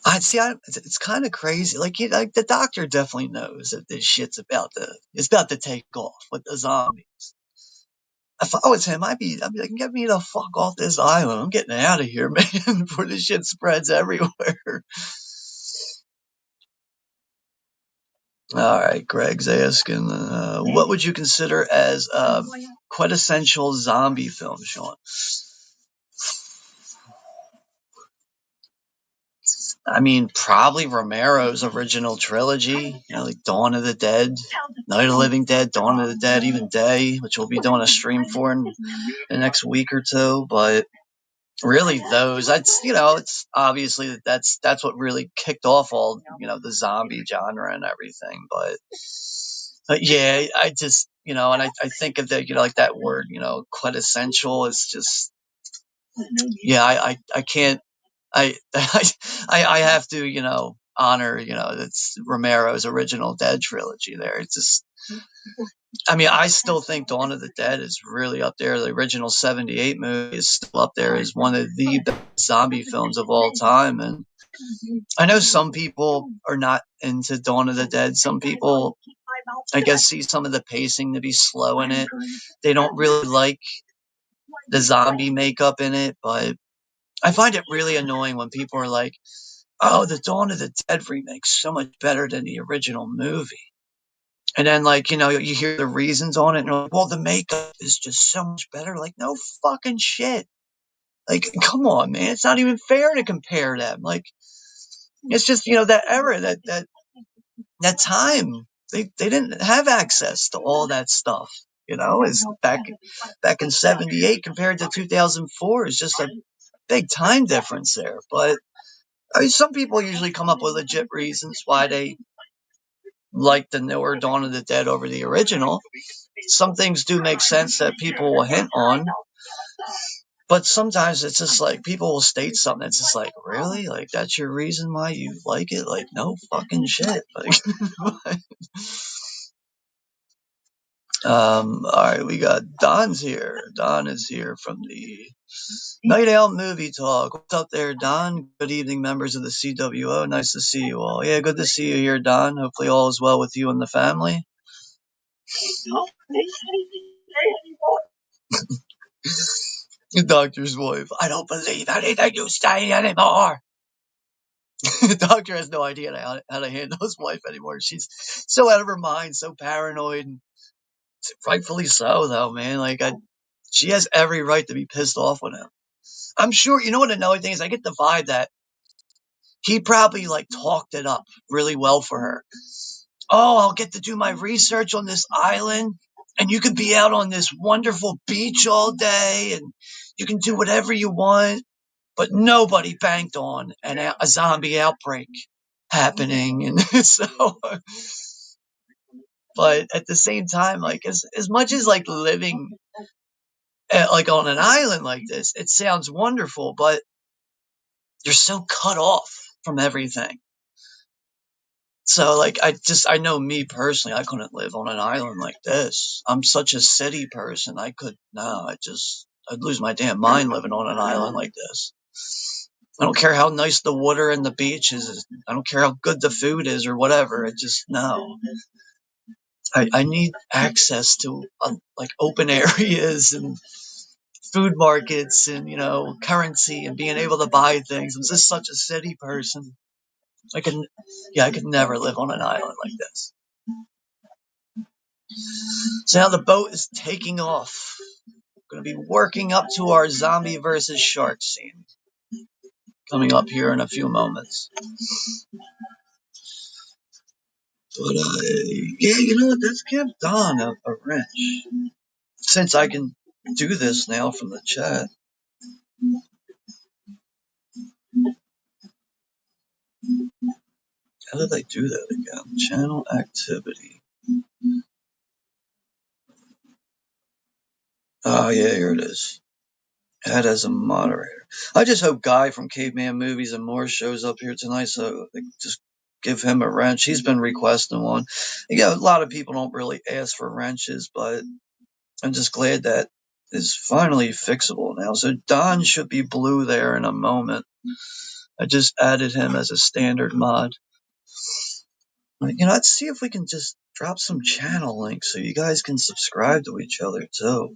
It's kind of crazy. Like the doctor definitely knows that this shit's it's about to take off with the zombies. If I was him, I'd be like, get me the fuck off this island. I'm getting out of here, man, before this shit spreads everywhere. All right, Greg's asking, what would you consider as a quintessential zombie film, Sean? I mean, probably Romero's original trilogy, like Dawn of the Dead, Night of the Living Dead, Dawn of the Dead, even Day, which we'll be doing a stream for in the next week or two. But really, those, it's obviously that's what really kicked off all, the zombie genre and everything. But yeah, I just, and I think of that, like that word, quintessential is just, yeah, I can't. I have to, honor, it's Romero's original Dead trilogy there. It's just, I mean, I still think Dawn of the Dead is really up there. The original 78 movie is still up there as one of the best zombie films of all time. And I know some people are not into Dawn of the Dead. Some people, I guess, see some of the pacing to be slow in it. They don't really like the zombie makeup in it, but I find it really annoying when people are like, oh, the Dawn of the Dead remake's so much better than the original movie. And then, you hear the reasons on it, and you're like, well, the makeup is just so much better. Like, no fucking shit. Like, come on, man. It's not even fair to compare them. Like, it's just, that era, that time. They didn't have access to all that stuff. Is back in 78 compared to 2004 is just a big time difference there. But I mean, some people usually come up with legit reasons why they like the newer Dawn of the Dead over the original. Some things do make sense that people will hint on, but sometimes it's just like people will state something that's just like, really? Like, that's your reason why you like it? Like, no fucking shit. Like, all right, we got Don's here. Don is here from the Night Out Movie Talk. What's up there, Don? Good evening, members of the CWO. Nice to see you all. Yeah, good to see you here, Don. Hopefully all is well with you and the family. The doctor's wife. I don't believe anything you say anymore. The doctor has no idea how to handle his wife anymore. She's so out of her mind, so paranoid. And rightfully so, though, man. She has every right to be pissed off with him. I'm sure, what another thing is, I get the vibe that he probably talked it up really well for her. Oh, I'll get to do my research on this island, and you could be out on this wonderful beach all day, and you can do whatever you want, but nobody banked on a zombie outbreak happening. And so, but at the same time, like as much as like living like on an island like this, it sounds wonderful, but you're so cut off from everything. So like I know me personally, I couldn't live on an island like this. I'm such a city person. I could no, I'd lose my damn mind living on an island like this. I don't care how nice the water and the beach is. I don't care how good the food is or whatever. It just no. I need access to like open areas and food markets and currency and being able to buy things. I'm just such a city person. I could I could never live on an island like this. So now the boat is taking off. Going to be working up to our zombie versus shark scene coming up here in a few moments. But yeah, you know what? Let's give Don a wrench. Since I can do this now from the chat. How did I do that again? Channel activity. Oh yeah, here it is. Add as a moderator. I just hope Guy from Caveman Movies and More shows up here tonight, so just give him a wrench. He's been requesting one. Yeah, a lot of people don't really ask for wrenches, but I'm just glad that is finally fixable now. So Don should be blue there in a moment. I just added him as a standard mod. Let's see if we can just drop some channel links so you guys can subscribe to each other too.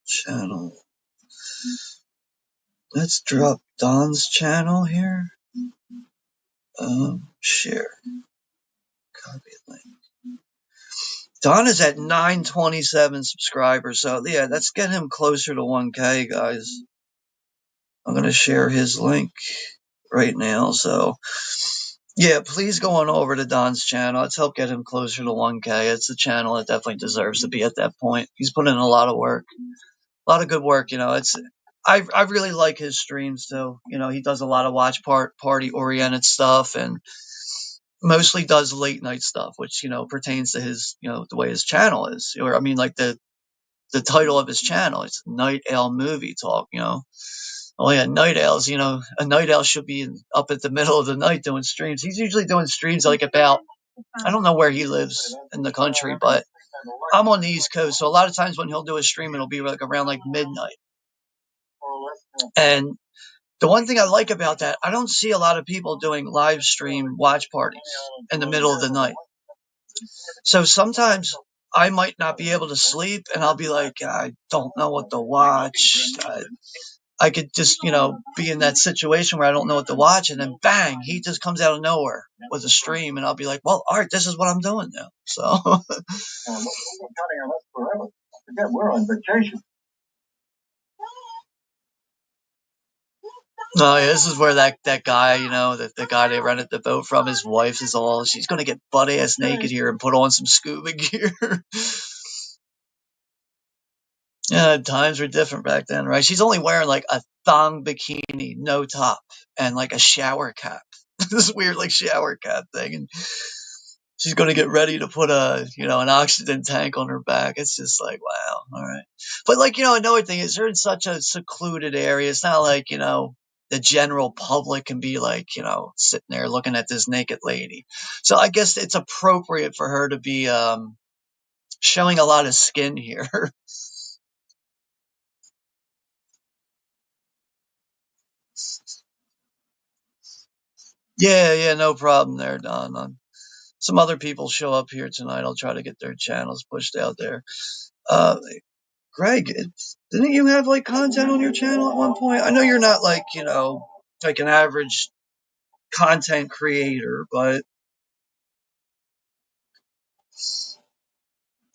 Channel. Let's drop Don's channel here. Share. Copy link. Don is at 927 subscribers, so yeah, let's get him closer to 1K, guys. I'm gonna share his link right now, so yeah, please go on over to Don's channel. Let's help get him closer to 1K. It's a channel that definitely deserves to be at that point. He's put in a lot of work, a lot of good work. I really like his streams too. He does a lot of watch party oriented stuff and mostly does late night stuff, which pertains to his the way his channel is. Or I mean, like the title of his channel. It's Night Owl Movie Talk. Oh yeah, night owls. A night owl should be up at the middle of the night doing streams. He's usually doing streams like about, I don't know where he lives in the country, but I'm on the East Coast, so a lot of times when he'll do a stream, it'll be like around like midnight. And the one thing I like about that, I don't see a lot of people doing live stream watch parties in the middle of the night. So sometimes I might not be able to sleep, and I'll be like, I don't know what to watch. I could just, be in that situation where I don't know what to watch, and then bang, he just comes out of nowhere with a stream, and I'll be like, well, all right, this is what I'm doing now. So. We're on vacation. No, yeah, this is where that guy, the guy they rented the boat from, his wife is all, she's going to get butt ass naked here and put on some scuba gear. Yeah, times were different back then, right? She's only wearing like a thong bikini, no top, and like a shower cap. This weird like shower cap thing, and she's going to get ready to put an oxygen tank on her back. It's just like, wow, all right. But like, another thing is they're in such a secluded area. It's not like, the general public can be like, sitting there looking at this naked lady. So I guess it's appropriate for her to be showing a lot of skin here. Yeah, no problem there, Don. Some other people show up here tonight. I'll try to get their channels pushed out there. Greg, didn't you have like content on your channel at one point? I know you're not like, like an average content creator, but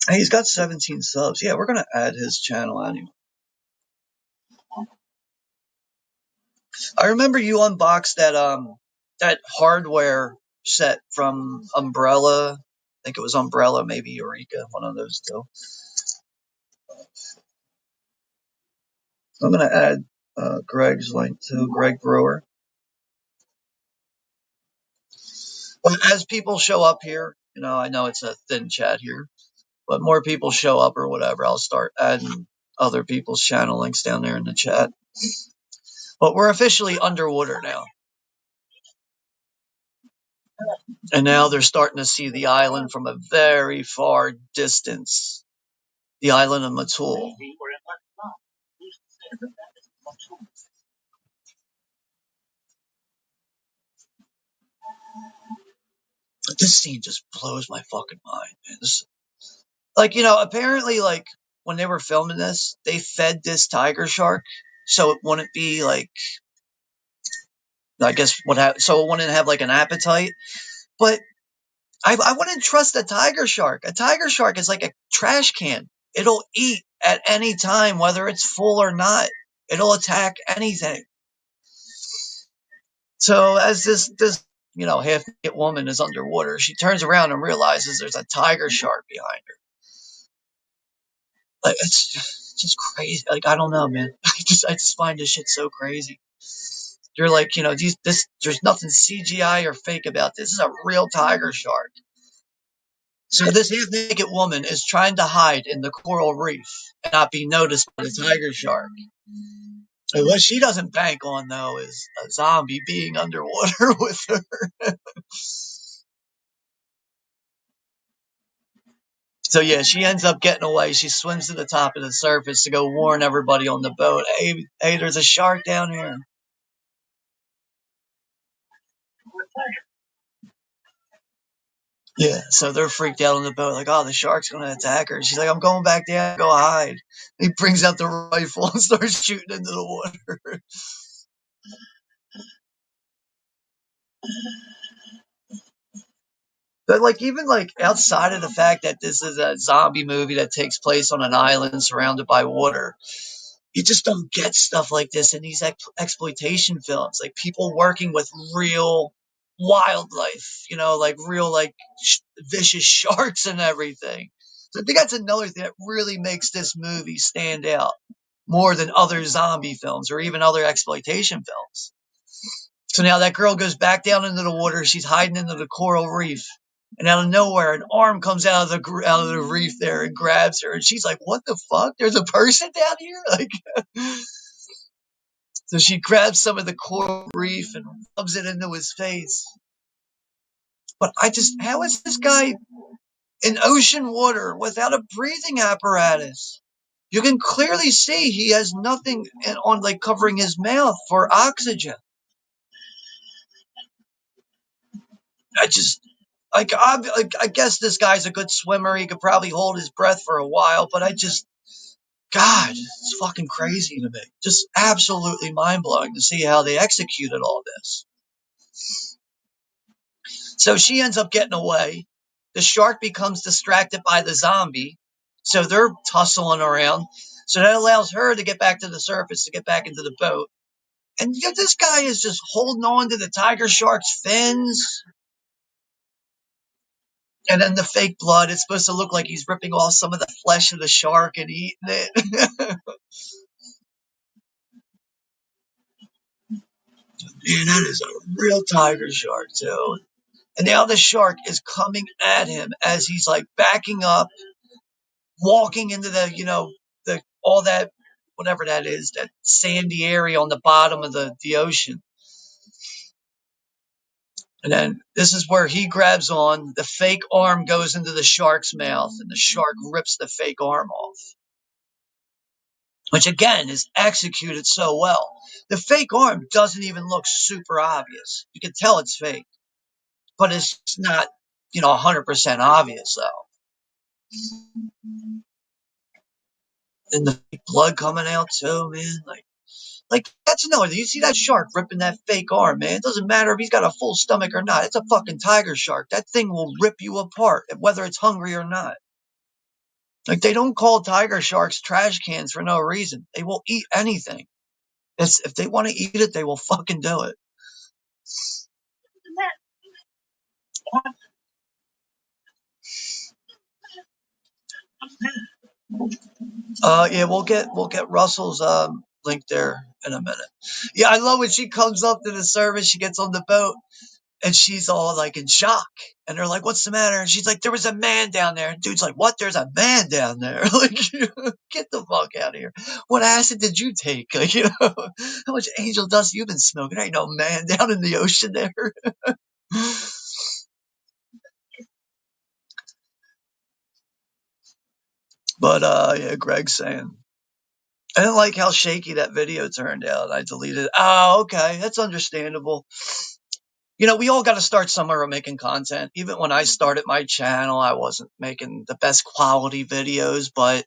hey, he's got 17 subs. Yeah, we're going to add his channel anyway. I remember you unboxed that hardware set from Umbrella. I think it was Umbrella, maybe Eureka, one of those two. I'm going to add Greg's link to Greg Brewer. But as people show up here, I know it's a thin chat here, but more people show up or whatever, I'll start adding other people's channel links down there in the chat. But we're officially underwater now. And now they're starting to see the island from a very far distance. The island of Matul. This scene just blows my fucking mind, man. Apparently, when they were filming this, they fed this tiger shark so it wouldn't be I guess so it wouldn't have an appetite. But I wouldn't trust a tiger shark. A tiger shark is like a trash can. It'll eat at any time, whether it's full or not. It'll attack anything. So as this half naked woman is underwater, she turns around and realizes there's a tiger shark behind her. It's just crazy. I don't know, man. I just find this shit so crazy. You're there's nothing CGI or fake about this. This is a real tiger shark. So this half naked woman is trying to hide in the coral reef and not be noticed by the tiger shark. And what she doesn't bank on, though, is a zombie being underwater with her. So yeah, she ends up getting away. She swims to the top of the surface to go warn everybody on the boat. Hey, there's a shark down here. Yeah, so they're freaked out on the boat, oh, the shark's gonna attack her. She's like, I'm going back down, go hide. He brings out the rifle and starts shooting into the water. But even outside of the fact that this is a zombie movie that takes place on an island surrounded by water, you just don't get stuff like this in these exploitation films. People working with real wildlife, real vicious sharks and everything. So I think that's another thing that really makes this movie stand out more than other zombie films or even other exploitation films. So now that girl goes back down into the water. She's hiding into the coral reef. And out of nowhere, an arm comes out of the reef there and grabs her. And she's like, what the fuck? There's a person down here? So she grabs some of the coral reef and rubs it into his face. But how is this guy in ocean water without a breathing apparatus? You can clearly see he has nothing on covering his mouth for oxygen. I guess this guy's a good swimmer. He could probably hold his breath for a while, but God, it's fucking crazy to me. Just absolutely mind blowing to see how they executed all this. So she ends up getting away. The shark becomes distracted by the zombie. So they're tussling around. So that allows her to get back to the surface, to get back into the boat. And this guy is just holding on to the tiger shark's fins. And then the fake blood, it's supposed to look like he's ripping off some of the flesh of the shark and eating it. Man, that is a real tiger shark, too. And now the shark is coming at him as he's backing up, walking into all that, whatever that is, that sandy area on the bottom of the ocean. And then this is where he grabs on. The fake arm goes into the shark's mouth, and the shark rips the fake arm off. Which again is executed so well. The fake arm doesn't even look super obvious. You can tell it's fake, but it's not, 100% obvious though. And the blood coming out too, man. That's another. You see that shark ripping that fake arm, man. It doesn't matter if he's got a full stomach or not. It's a fucking tiger shark. That thing will rip you apart, whether it's hungry or not. They don't call tiger sharks trash cans for no reason. They will eat anything. If they want to eat it, they will fucking do it. Yeah, we'll get Russell's link there in a minute. Yeah, I love when she comes up to the service. She gets on the boat and she's all like in shock. And they're like, "What's the matter?" And she's like, "There was a man down there." And dude's like, "What? There's a man down there?" Like, get the fuck out of here. What acid did you take? Like, how much angel dust you been smoking? There ain't no man down in the ocean there. But yeah, Greg's saying, I didn't like how shaky that video turned out. I deleted it. Oh, okay. That's understandable. We all got to start somewhere with making content. Even when I started my channel, I wasn't making the best quality videos. But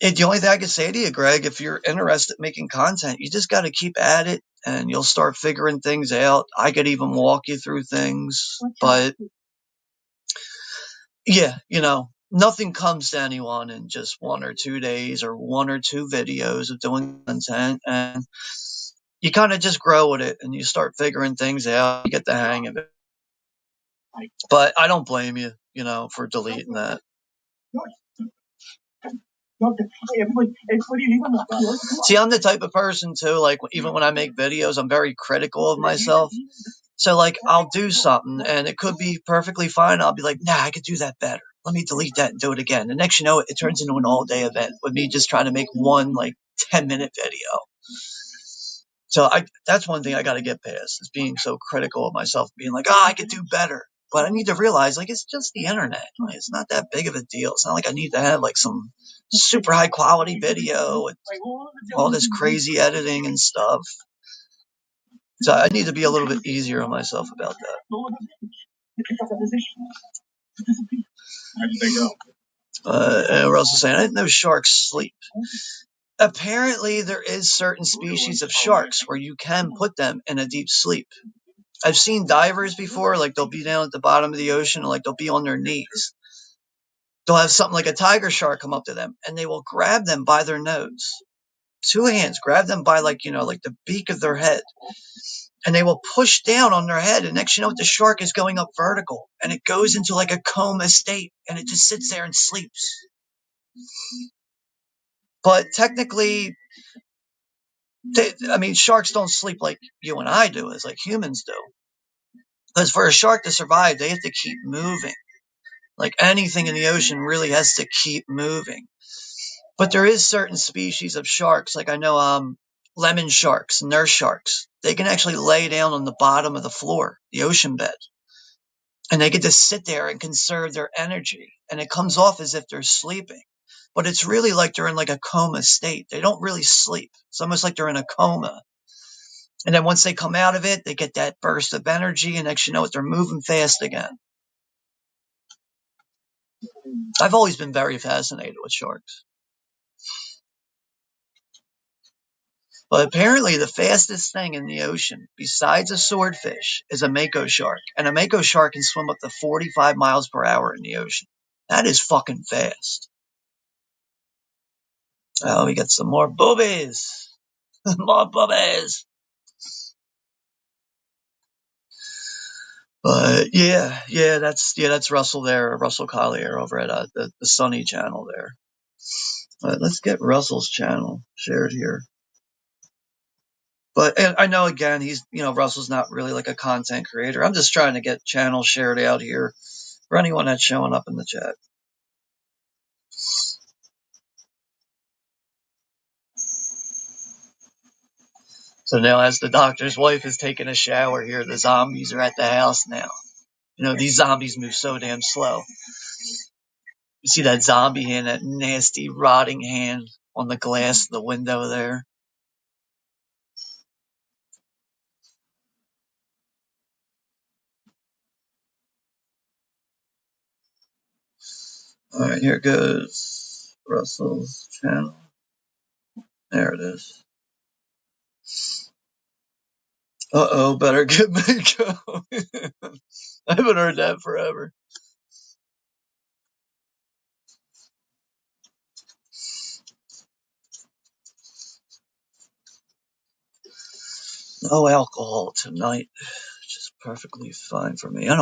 the only thing I can say to you, Greg, if you're interested in making content, you just got to keep at it and you'll start figuring things out. I could even walk you through things. But yeah, nothing comes to anyone in just 1 or 2 days or 1 or 2 videos of doing content. And you kind of just grow with it and you start figuring things out. You get the hang of it. But I don't blame you, for deleting that. See, I'm the type of person too, like even when I make videos, I'm very critical of myself. So like I'll do something and it could be perfectly fine. I'll be like, nah, I could do that better. Let me delete that and do it again. The next it turns into an all day event with me just trying to make one like 10-minute video. So that's one thing I got to get past is being so critical of myself, being like, I could do better. But I need to realize, like, it's just the internet. Like, it's not that big of a deal. It's not like I need to have, like, some super high quality video with all this crazy editing and stuff. So I need to be a little bit easier on myself about that. Russell's saying, I didn't know sharks sleep. Apparently, there is certain species of sharks where you can put them in a deep sleep. I've seen divers before, like they'll be down at the bottom of the ocean, like they'll be on their knees. They'll have something like a tiger shark come up to them, and they will grab them by their nose. 2 hands, grab them by like the beak of their head. And they will push down on their head, and next the shark is going up vertical, and it goes into like a coma state, and it just sits there and sleeps. But technically, sharks don't sleep like you and I do, as like humans do. Because for a shark to survive, they have to keep moving. Like anything in the ocean really has to keep moving. But there is certain species of sharks, like I know lemon sharks, nurse sharks. They can actually lay down on the bottom of the floor, the ocean bed. And they get to sit there and conserve their energy. And it comes off as if they're sleeping. But it's really like they're in like a coma state. They don't really sleep. It's almost like they're in a coma. And then once they come out of it, they get that burst of energy, and next they're moving fast again. I've always been very fascinated with sharks. But apparently the fastest thing in the ocean, besides a swordfish, is a mako shark. And a mako shark can swim up to 45 miles per hour in the ocean. That is fucking fast. Oh, we got some more boobies. More boobies. But yeah, that's Russell there, Russell Collier over at the Sunny channel there. Let's get Russell's channel shared here. But I know again, Russell's not really like a content creator. I'm just trying to get channels shared out here for anyone that's showing up in the chat. So now, as the doctor's wife is taking a shower here, the zombies are at the house now. These zombies move so damn slow. You see that zombie hand, that nasty, rotting hand on the glass of the window there? All right, here goes Russell's channel. There it is. Uh-oh, better get Mako. I haven't heard that forever. No alcohol tonight, which is perfectly fine for me. I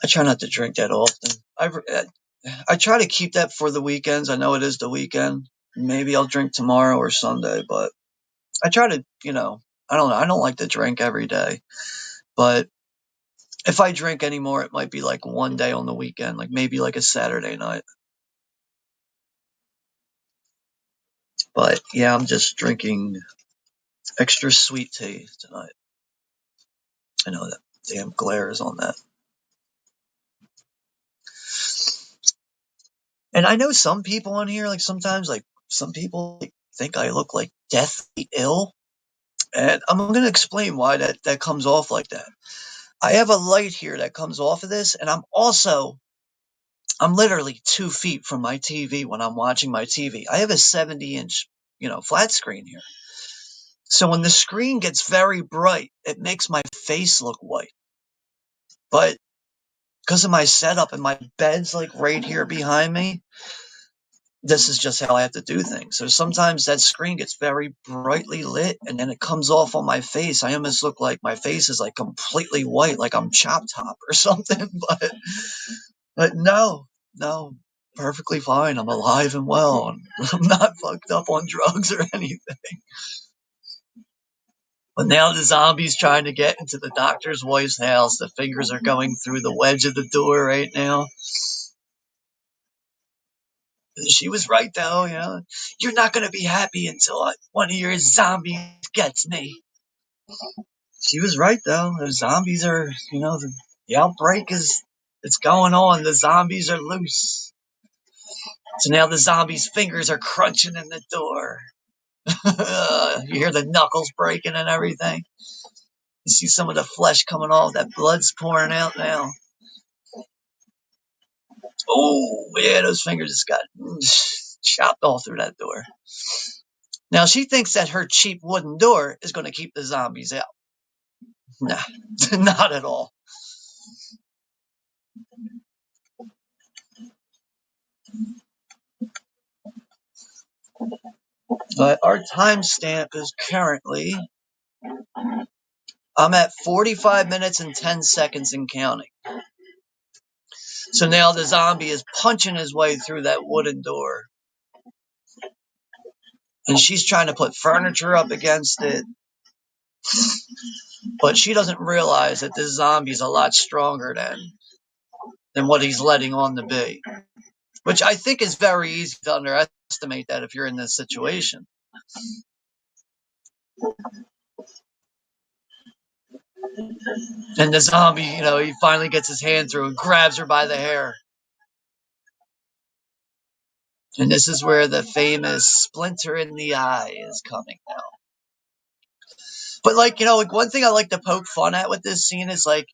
try not to drink that often. I try to keep that for the weekends. I know it is the weekend, maybe I'll drink tomorrow or Sunday, but I try to, I don't know. I don't like to drink every day, but if I drink anymore, it might be like one day on the weekend, like maybe like a Saturday night. But yeah, I'm just drinking extra sweet tea tonight. I know that damn glare is on that. And I know some people on here, like sometimes, like some people think I look like deathly ill. And I'm going to explain why that comes off like that. I have a light here that comes off of this, and I'm literally 2 feet from my TV when I'm watching my TV. I have a 70-inch, flat screen here. So when the screen gets very bright, it makes my face look white. But because of my setup and my bed's like right here behind me, this is just how I have to do things. So sometimes that screen gets very brightly lit and then it comes off on my face. I almost look like my face is like completely white, like I'm Chop Top or something. But no, perfectly fine. I'm alive and well. And I'm not fucked up on drugs or anything. But now the zombie's trying to get into the doctor's wife's house. The fingers are going through the wedge of the door right now. She was right, though, You're not going to be happy until one of your zombies gets me. She was right, though. The zombies are, the outbreak it's going on. The zombies are loose. So now the zombies' fingers are crunching in the door. You hear the knuckles breaking and everything. You see some of the flesh coming off. That blood's pouring out now. Oh, yeah, those fingers just got chopped off through that door. Now, she thinks that her cheap wooden door is going to keep the zombies out. Nah, not at all. But our timestamp is currently, I'm at 45 minutes and 10 seconds and counting. So now the zombie is punching his way through that wooden door. And she's trying to put furniture up against it. But she doesn't realize that this zombie is a lot stronger than what he's letting on to be. Which I think is very easy to underestimate that if you're in this situation. And the zombie, he finally gets his hand through and grabs her by the hair. And this is where the famous splinter in the eye is coming now. But like one thing I like to poke fun at with this scene is like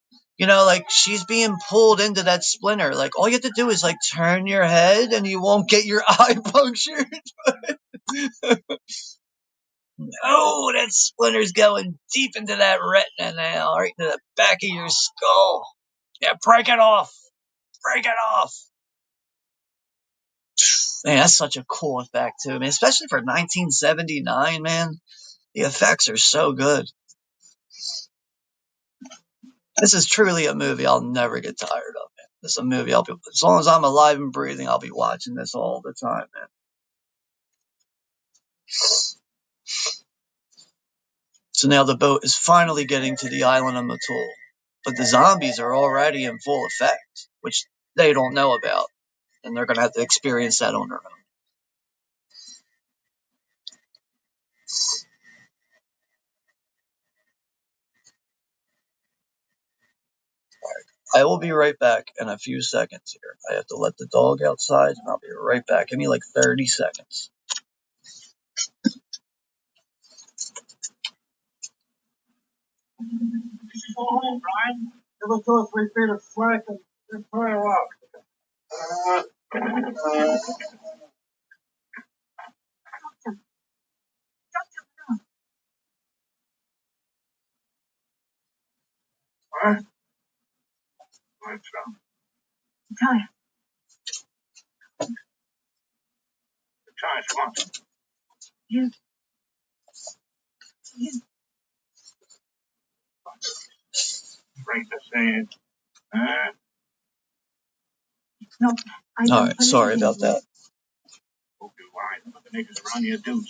she's being pulled into that splinter. Like all you have to do is like turn your head and you won't get your eye punctured. No, that splinter's going deep into that retina now, right into the back of your skull. Yeah, break it off. Break it off. Man, that's such a cool effect too, man. Especially for 1979, man. The effects are so good. This is truly a movie I'll never get tired of, man. This is a movie as long as I'm alive and breathing, I'll be watching this all the time, man. So now the boat is finally getting to the island of Matul. But the zombies are already in full effect, which they don't know about. And they're going to have to experience that on their own. I will be right back in a few seconds here. I have to let the dog outside, and I'll be right back. Give me like 30 seconds. Go home, Brian. Give us 2 or 3 feet of slack and pray her out. What? What's wrong? Natalia. Natalia, come on. You. Break the sand. No, all right, sorry about that. fine, but the natives around here do,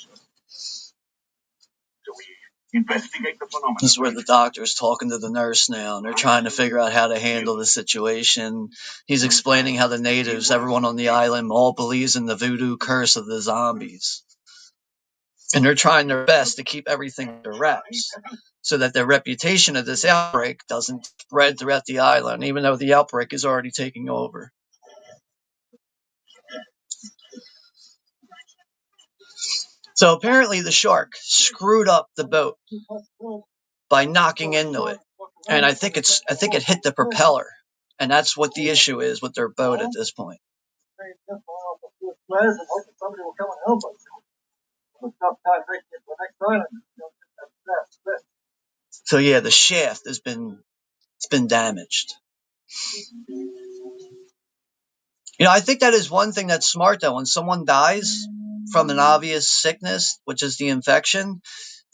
so we investigate the phenomenon. This is where the doctor's talking to the nurse now, and they're trying to figure out how to handle the situation. He's explaining how the natives, everyone on the island, all believes in the voodoo curse of the zombies. And they're trying their best to keep everything under wraps so that their reputation of this outbreak doesn't spread throughout the island, even though the outbreak is already taking over. So apparently the shark screwed up the boat by knocking into it. And I think it hit the propeller. And that's what the issue is with their boat at this point. So yeah, the shaft it's been damaged. I think that is one thing that's smart though. When someone dies from an obvious sickness, which is the infection,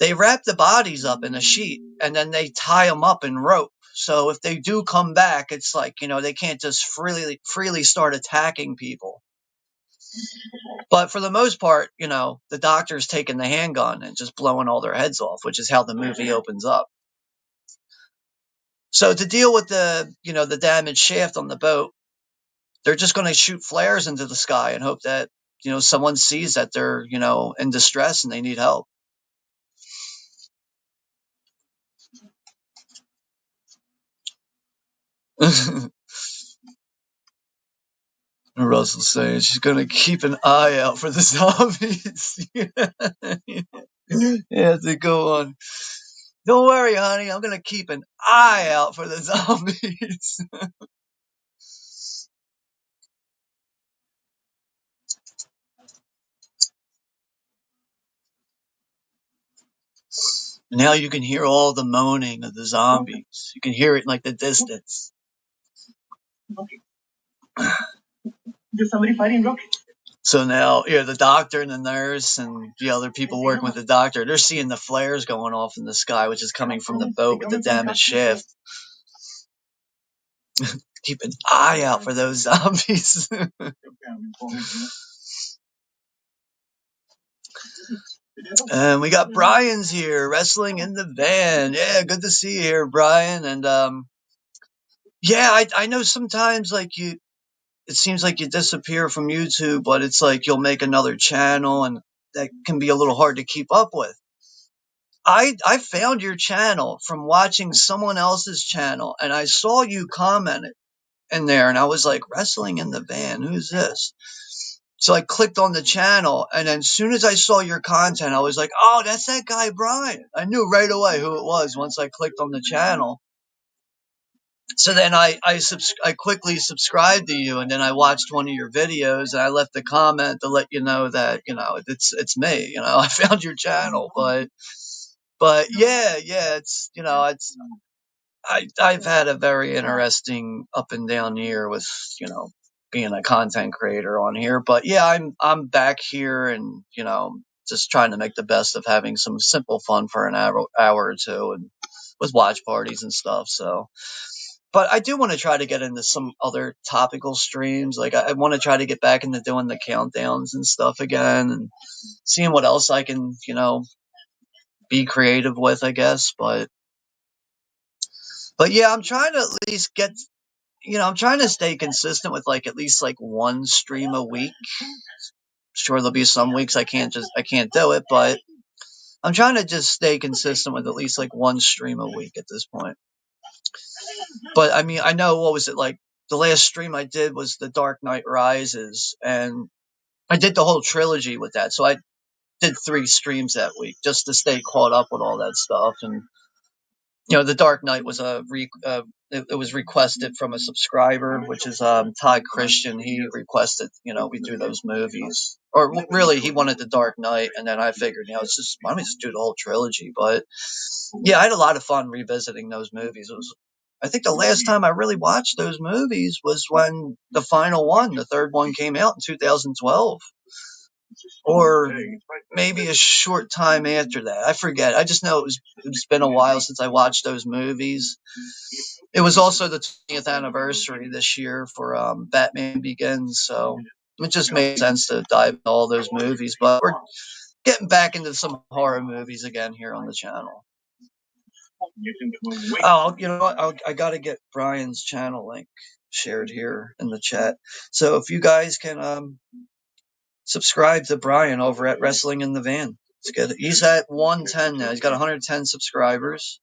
they wrap the bodies up in a sheet and then they tie them up in rope. So if they do come back, it's like, they can't just freely start attacking people. But for the most part, the doctor's taking the handgun and just blowing all their heads off, which is how the movie opens up. So to deal with the damaged shaft on the boat, they're just going to shoot flares into the sky and hope that, someone sees that they're, in distress and they need help. Russell saying she's going to keep an eye out for the zombies. Yeah, to go on. Don't worry, honey. I'm going to keep an eye out for the zombies. Now you can hear all the moaning of the zombies. You can hear it in like the distance. There's somebody fighting rockets. So now, the doctor and the nurse and the other people working with the doctor, they're seeing the flares going off in the sky, which is coming from the boat with the damaged shaft. Keep an eye out for those zombies. And we got Brian's here, wrestling in the van. Yeah, good to see you here, Brian. And I know sometimes it seems like you disappear from YouTube, but it's like you'll make another channel, and that can be a little hard to keep up with. I found your channel from watching someone else's channel, and I saw you commented in there, and I was like, wrestling in the van, who's this? So I clicked on the channel, and then as soon as I saw your content, I was like, oh, that's that guy Brian. I knew right away who it was once I clicked on the channel. So then I quickly subscribed to you, and then I watched one of your videos, and I left a comment to let you know that it's me. I found your channel, but yeah, it's I've had a very interesting up and down year with being a content creator on here. But yeah, I'm back here, and just trying to make the best of having some simple fun for an hour or two, and with watch parties and stuff. So. But I do want to try to get into some other topical streams. Like I want to try to get back into doing the countdowns and stuff again, and seeing what else I can, be creative with, I guess. But yeah, I'm trying to at least get, I'm trying to stay consistent with at least one stream a week. Sure, there'll be some weeks I can't do it, but I'm trying to just stay consistent with at least one stream a week at this point. But I mean, I know, what was it like? The last stream I did was The Dark Knight Rises, and I did the whole trilogy with that. So I did 3 streams that week just to stay caught up with all that stuff. And The Dark Knight was it was requested from a subscriber, which is Todd Christian. He requested we do those movies, or really he wanted The Dark Knight, and then I figured it's just, why don't we just do the whole trilogy? But yeah, I had a lot of fun revisiting those movies. I think the last time I really watched those movies was when the final one, the third one, came out in 2012. Or maybe a short time after that. I forget. I just know it's been a while since I watched those movies. It was also the 20th anniversary this year for Batman Begins, so It just made sense to dive into all those movies. But we're getting back into some horror movies again here on the channel. Oh, you know what? I got to get Brian's channel link shared here in the chat. So if you guys can subscribe to Brian over at Wrestling in the Van. It's good. He's at 110 now. He's got 110 subscribers.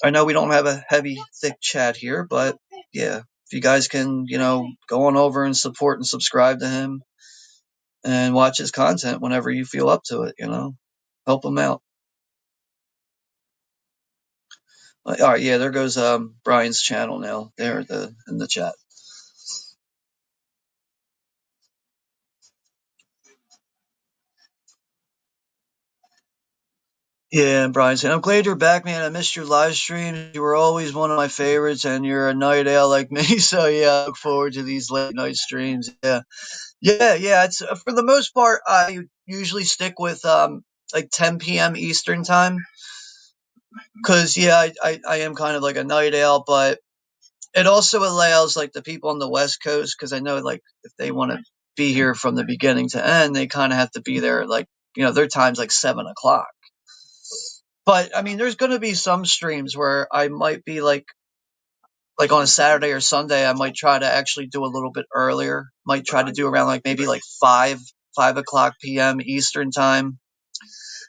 I know we don't have a heavy, thick chat here, but yeah, if you guys can, go on over and support and subscribe to him and watch his content whenever you feel up to it, help him out. All right, yeah, there goes Brian's channel now there in the chat. Yeah, and Brian said, I'm glad you're back, man. I missed your live stream. You were always one of my favorites, and you're a night owl like me. So, yeah, I look forward to these late night streams. Yeah. Yeah. It's for the most part, I usually stick with like 10 p.m. Eastern time. Because, yeah, I am kind of like a night owl, but it also allows like the people on the West Coast, because I know like if they want to be here from the beginning to end, they kind of have to be there like, their time's like 7 o'clock. But I mean, there's going to be some streams where I might be like on a Saturday or Sunday, I might try to actually do a little bit earlier. Might try to do around like maybe like 5 o'clock p.m. Eastern time,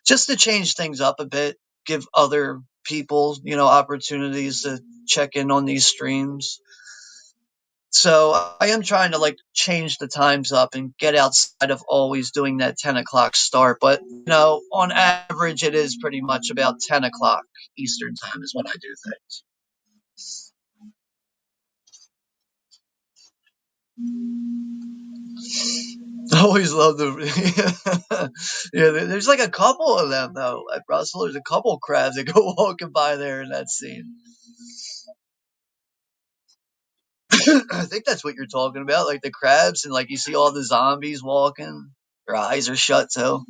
just to change things up a bit, give other people, opportunities to check in on these streams. So I am trying to like change the times up and get outside of always doing that 10 o'clock start. But, on average, it is pretty much about 10 o'clock Eastern time is when I do things. I always love the yeah. There's like a couple of them though at Russell. There's a couple crabs that go walking by there in that scene. I think that's what you're talking about, like the crabs, and like you see all the zombies walking. Their eyes are shut too.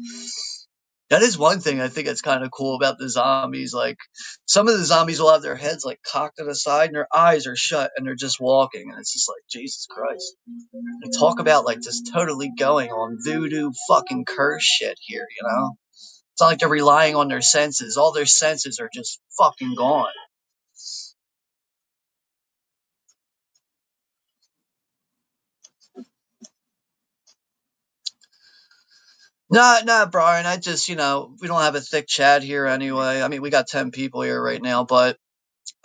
That is one thing I think that's kind of cool about the zombies. Like some of the zombies will have their heads like cocked to the side and their eyes are shut and they're just walking, and it's just like Jesus Christ. They talk about like just totally going on voodoo fucking curse shit here, It's not like they're relying on their senses. All their senses are just fucking gone. Nah, Brian. I just, we don't have a thick chat here anyway. I mean, we got 10 people here right now, but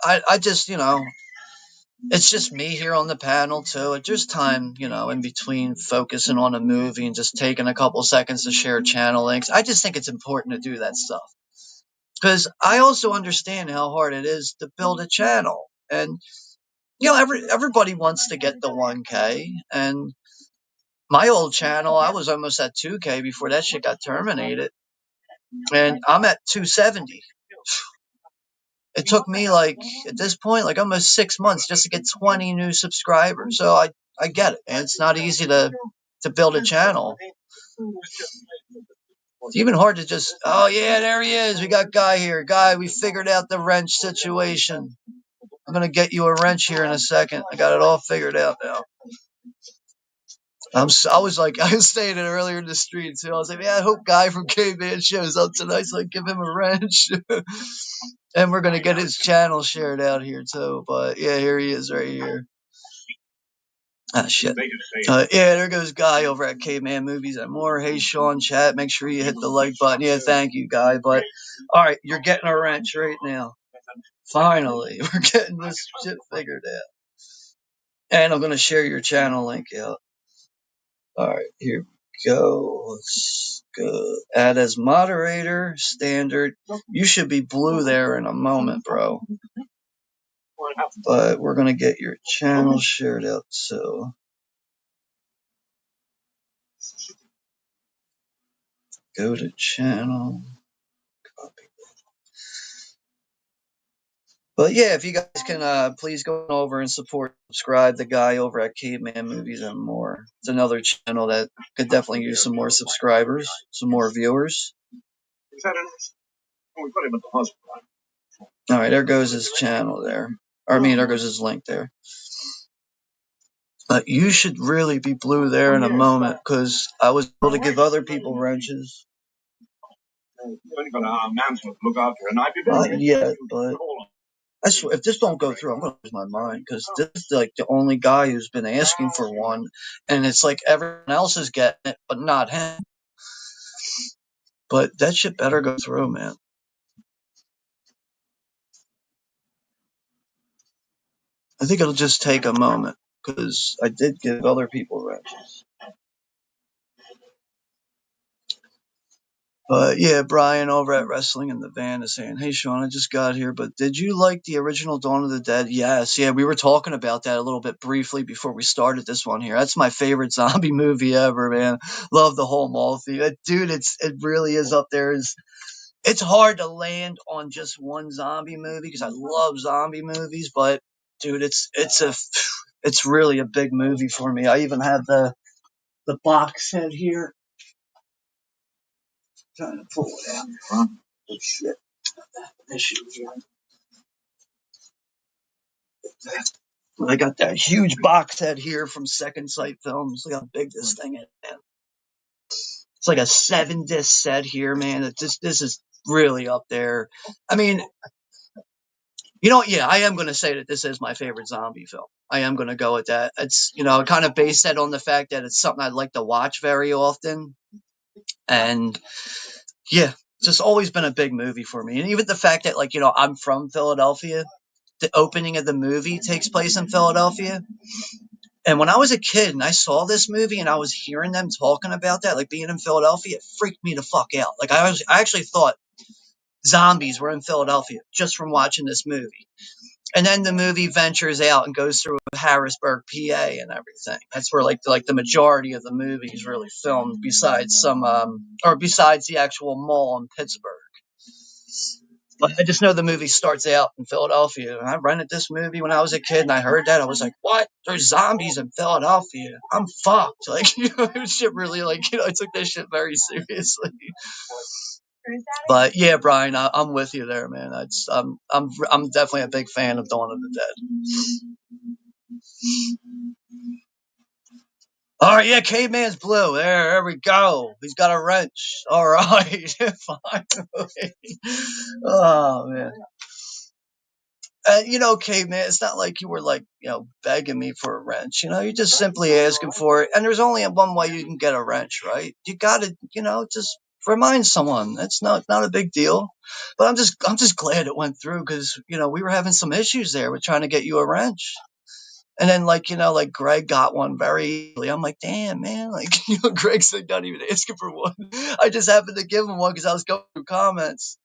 I just, it's just me here on the panel too. It's just time, in between focusing on a movie and just taking a couple seconds to share channel links. I just think it's important to do that stuff. Because I also understand how hard it is to build a channel. And, everybody wants to get the 1K. And my old channel, I was almost at 2K before that shit got terminated. And I'm at 270. It took me like, at this point, like almost 6 months just to get 20 new subscribers. So I get it. And it's not easy to build a channel. It's even hard to just, oh yeah, there he is. We got Guy here. Guy, we figured out the wrench situation. I'm going to get you a wrench here in a second. I got it all figured out now. I was like, I was saying it earlier in the stream too. I was like, man, I hope Guy from Caveman shows up tonight so I give him a wrench. And we're going to get his channel shared out here too. But yeah, here he is right here. Ah, shit. Yeah, there goes Guy over at Caveman Movies and More. Hey, Sean, chat. Make sure you hit the like button. Yeah, thank you, Guy. But, all right, you're getting a wrench right now. Finally, we're getting this shit figured out. And I'm going to share your channel link out. All right, here we go. Let's go. Add as moderator, standard. You should be blue there in a moment, bro. But we're going to get your channel shared out, so. Go to channel. Copy. But yeah, if you guys can please go over and subscribe the Guy over at Caveman Movies and More. It's another channel that could definitely use some more subscribers, some more viewers. All right, there goes his channel there. Or I mean, there goes his link there. But you should really be blue there in a moment because I was able to give other people wrenches. You only got a mansion to look after, and I'd be Not yet, but I swear, if this don't go through, I'm gonna lose my mind because this is like the only guy who's been asking for one, and it's like everyone else is getting it, but not him. But that shit better go through, man. I think it'll just take a moment because I did give other people wrenches. But yeah, Brian over at Wrestling in the Van is saying, "Hey Sean, I just got here, but did you like the original Dawn of the Dead?" Yes, yeah, we were talking about that a little bit briefly before we started this one here. That's my favorite zombie movie ever, man. Love the whole mall thing, dude. It really is up there. It's hard to land on just one zombie movie because I love zombie movies, but dude, it's really a big movie for me. I even have the box set here. Trying to pull it out. Huh? Oh, shit. I got that huge box set here from Second Sight Films. Look how big this thing is, man. It's like a 7-disc set here, man. This is really up there. I mean, yeah, I am going to say that this is my favorite zombie film. I am going to go with that. It's, kind of based that on the fact that it's something I'd like to watch very often. And yeah, it's just always been a big movie for me. And even the fact that, I'm from Philadelphia, the opening of the movie takes place in Philadelphia. And when I was a kid and I saw this movie and I was hearing them talking about that, like being in Philadelphia, it freaked me the fuck out. Like I actually thought zombies were in Philadelphia just from watching this movie. And then the movie ventures out and goes through Harrisburg, PA, and everything. That's where like the majority of the movie is really filmed, besides besides the actual mall in Pittsburgh. But I just know the movie starts out in Philadelphia. And I rented this movie when I was a kid, and I heard that. I was like, what? There's zombies in Philadelphia. I'm fucked. Like, shit really, I took this shit very seriously. But yeah, Brian, I'm with you there, man. I'm definitely a big fan of Dawn of the Dead. All right, yeah, Caveman's blue. There we go. He's got a wrench. All right, finally. Oh man. Caveman, it's not like you were begging me for a wrench. You're just simply asking for it. And there's only one way you can get a wrench, right? You gotta, just remind someone. It's not a big deal. But I'm just glad it went through because, we were having some issues there with trying to get you a wrench. And then, Greg got one very easily. I'm like, damn, man. Greg's not even asking for one. I just happened to give him one because I was going through comments.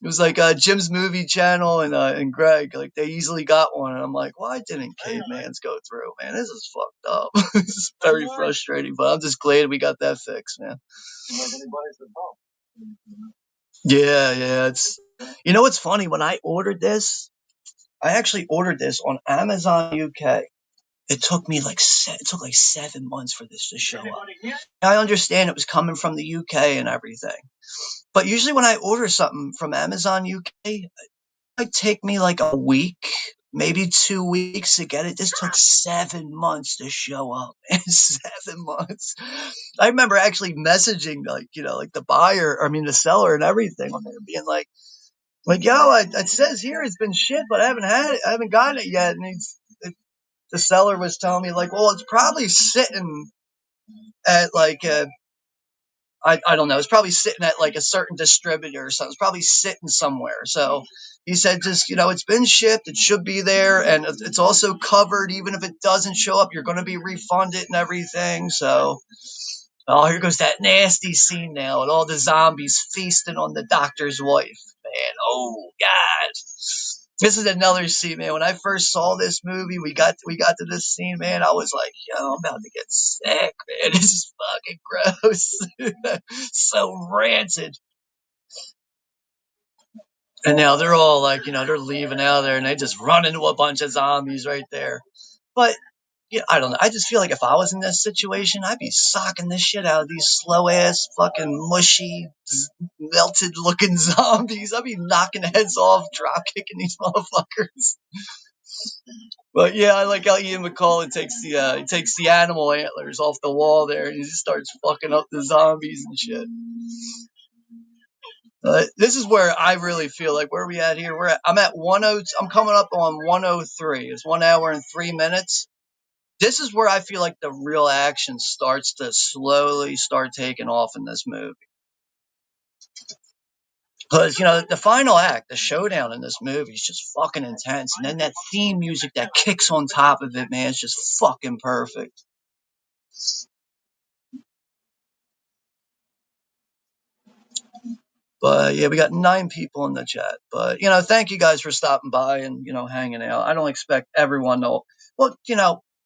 It was like Jim's Movie Channel and Greg, they easily got one. And I'm like, why didn't Caveman's go through, man? This is fucked up. This is very frustrating, but I'm just glad we got that fixed, man. Yeah. What's funny? When I ordered this, I actually ordered this on Amazon UK. It took me like 7 months for this to show up. I understand it was coming from the UK and everything. But usually when I order something from Amazon UK, it might take me like a week, maybe 2 weeks to get it. This took 7 months to show up. 7 months. I remember actually messaging the buyer, the seller and everything on there, being like, yo, it says here it's been shipped, but I haven't had it. I haven't gotten it yet. And the seller was telling me well, it's probably sitting at I don't know. It's probably sitting at a certain distributor or something. It's probably sitting somewhere. So he said, just, it's been shipped. It should be there. And it's also covered. Even if it doesn't show up, you're going to be refunded and everything. So, oh, here goes that nasty scene now and all the zombies feasting on the doctor's wife, man. Oh, God. This is another scene, man. When I first saw this movie, we got to this scene, man. I was like, yo, I'm about to get sick, man. This is fucking gross. So rancid. And now they're all they're leaving out of there and they just run into a bunch of zombies right there. But I don't know. I just feel like if I was in this situation, I'd be socking the shit out of these slow ass, fucking mushy, melted looking zombies. I'd be knocking heads off, drop kicking these motherfuckers. But yeah, I like how Ian McCullough takes the animal antlers off the wall there, and he just starts fucking up the zombies and shit. This is where I really feel like where are we at here? I'm at 10. I'm coming up on 103. It's 1 hour and 3 minutes. This is where I feel like the real action starts to slowly start taking off in this movie. Because, the final act, the showdown in this movie is just fucking intense. And then that theme music that kicks on top of it, man, is just fucking perfect. But yeah, we got 9 people in the chat. But, thank you guys for stopping by and, hanging out. I don't expect everyone to. Well,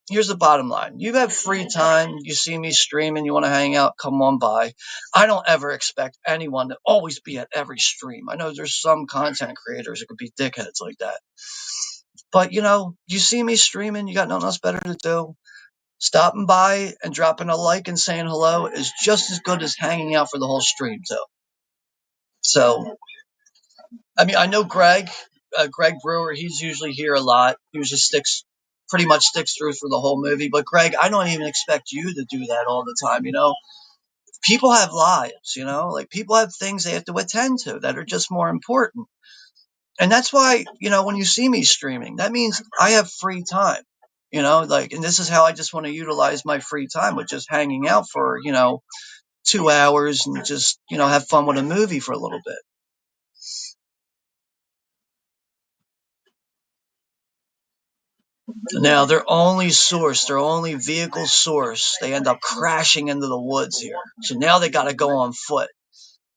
here's the bottom line. You have free time. You see me streaming. You want to hang out. Come on by. I don't ever expect anyone to always be at every stream. I know there's some content creators that could be dickheads like that. But, you see me streaming. You got nothing else better to do. Stopping by and dropping a like and saying hello is just as good as hanging out for the whole stream, too. So, I mean, I know Greg Brewer, he's usually here a lot. He usually pretty much sticks through for the whole movie. But Greg, I don't even expect you to do that all the time, People have lives, like people have things they have to attend to that are just more important. And that's why, when you see me streaming, that means I have free time, and this is how I just want to utilize my free time with just hanging out for, 2 hours and just, have fun with a movie for a little bit. Now, their only vehicle source, they end up crashing into the woods here. So now they got to go on foot.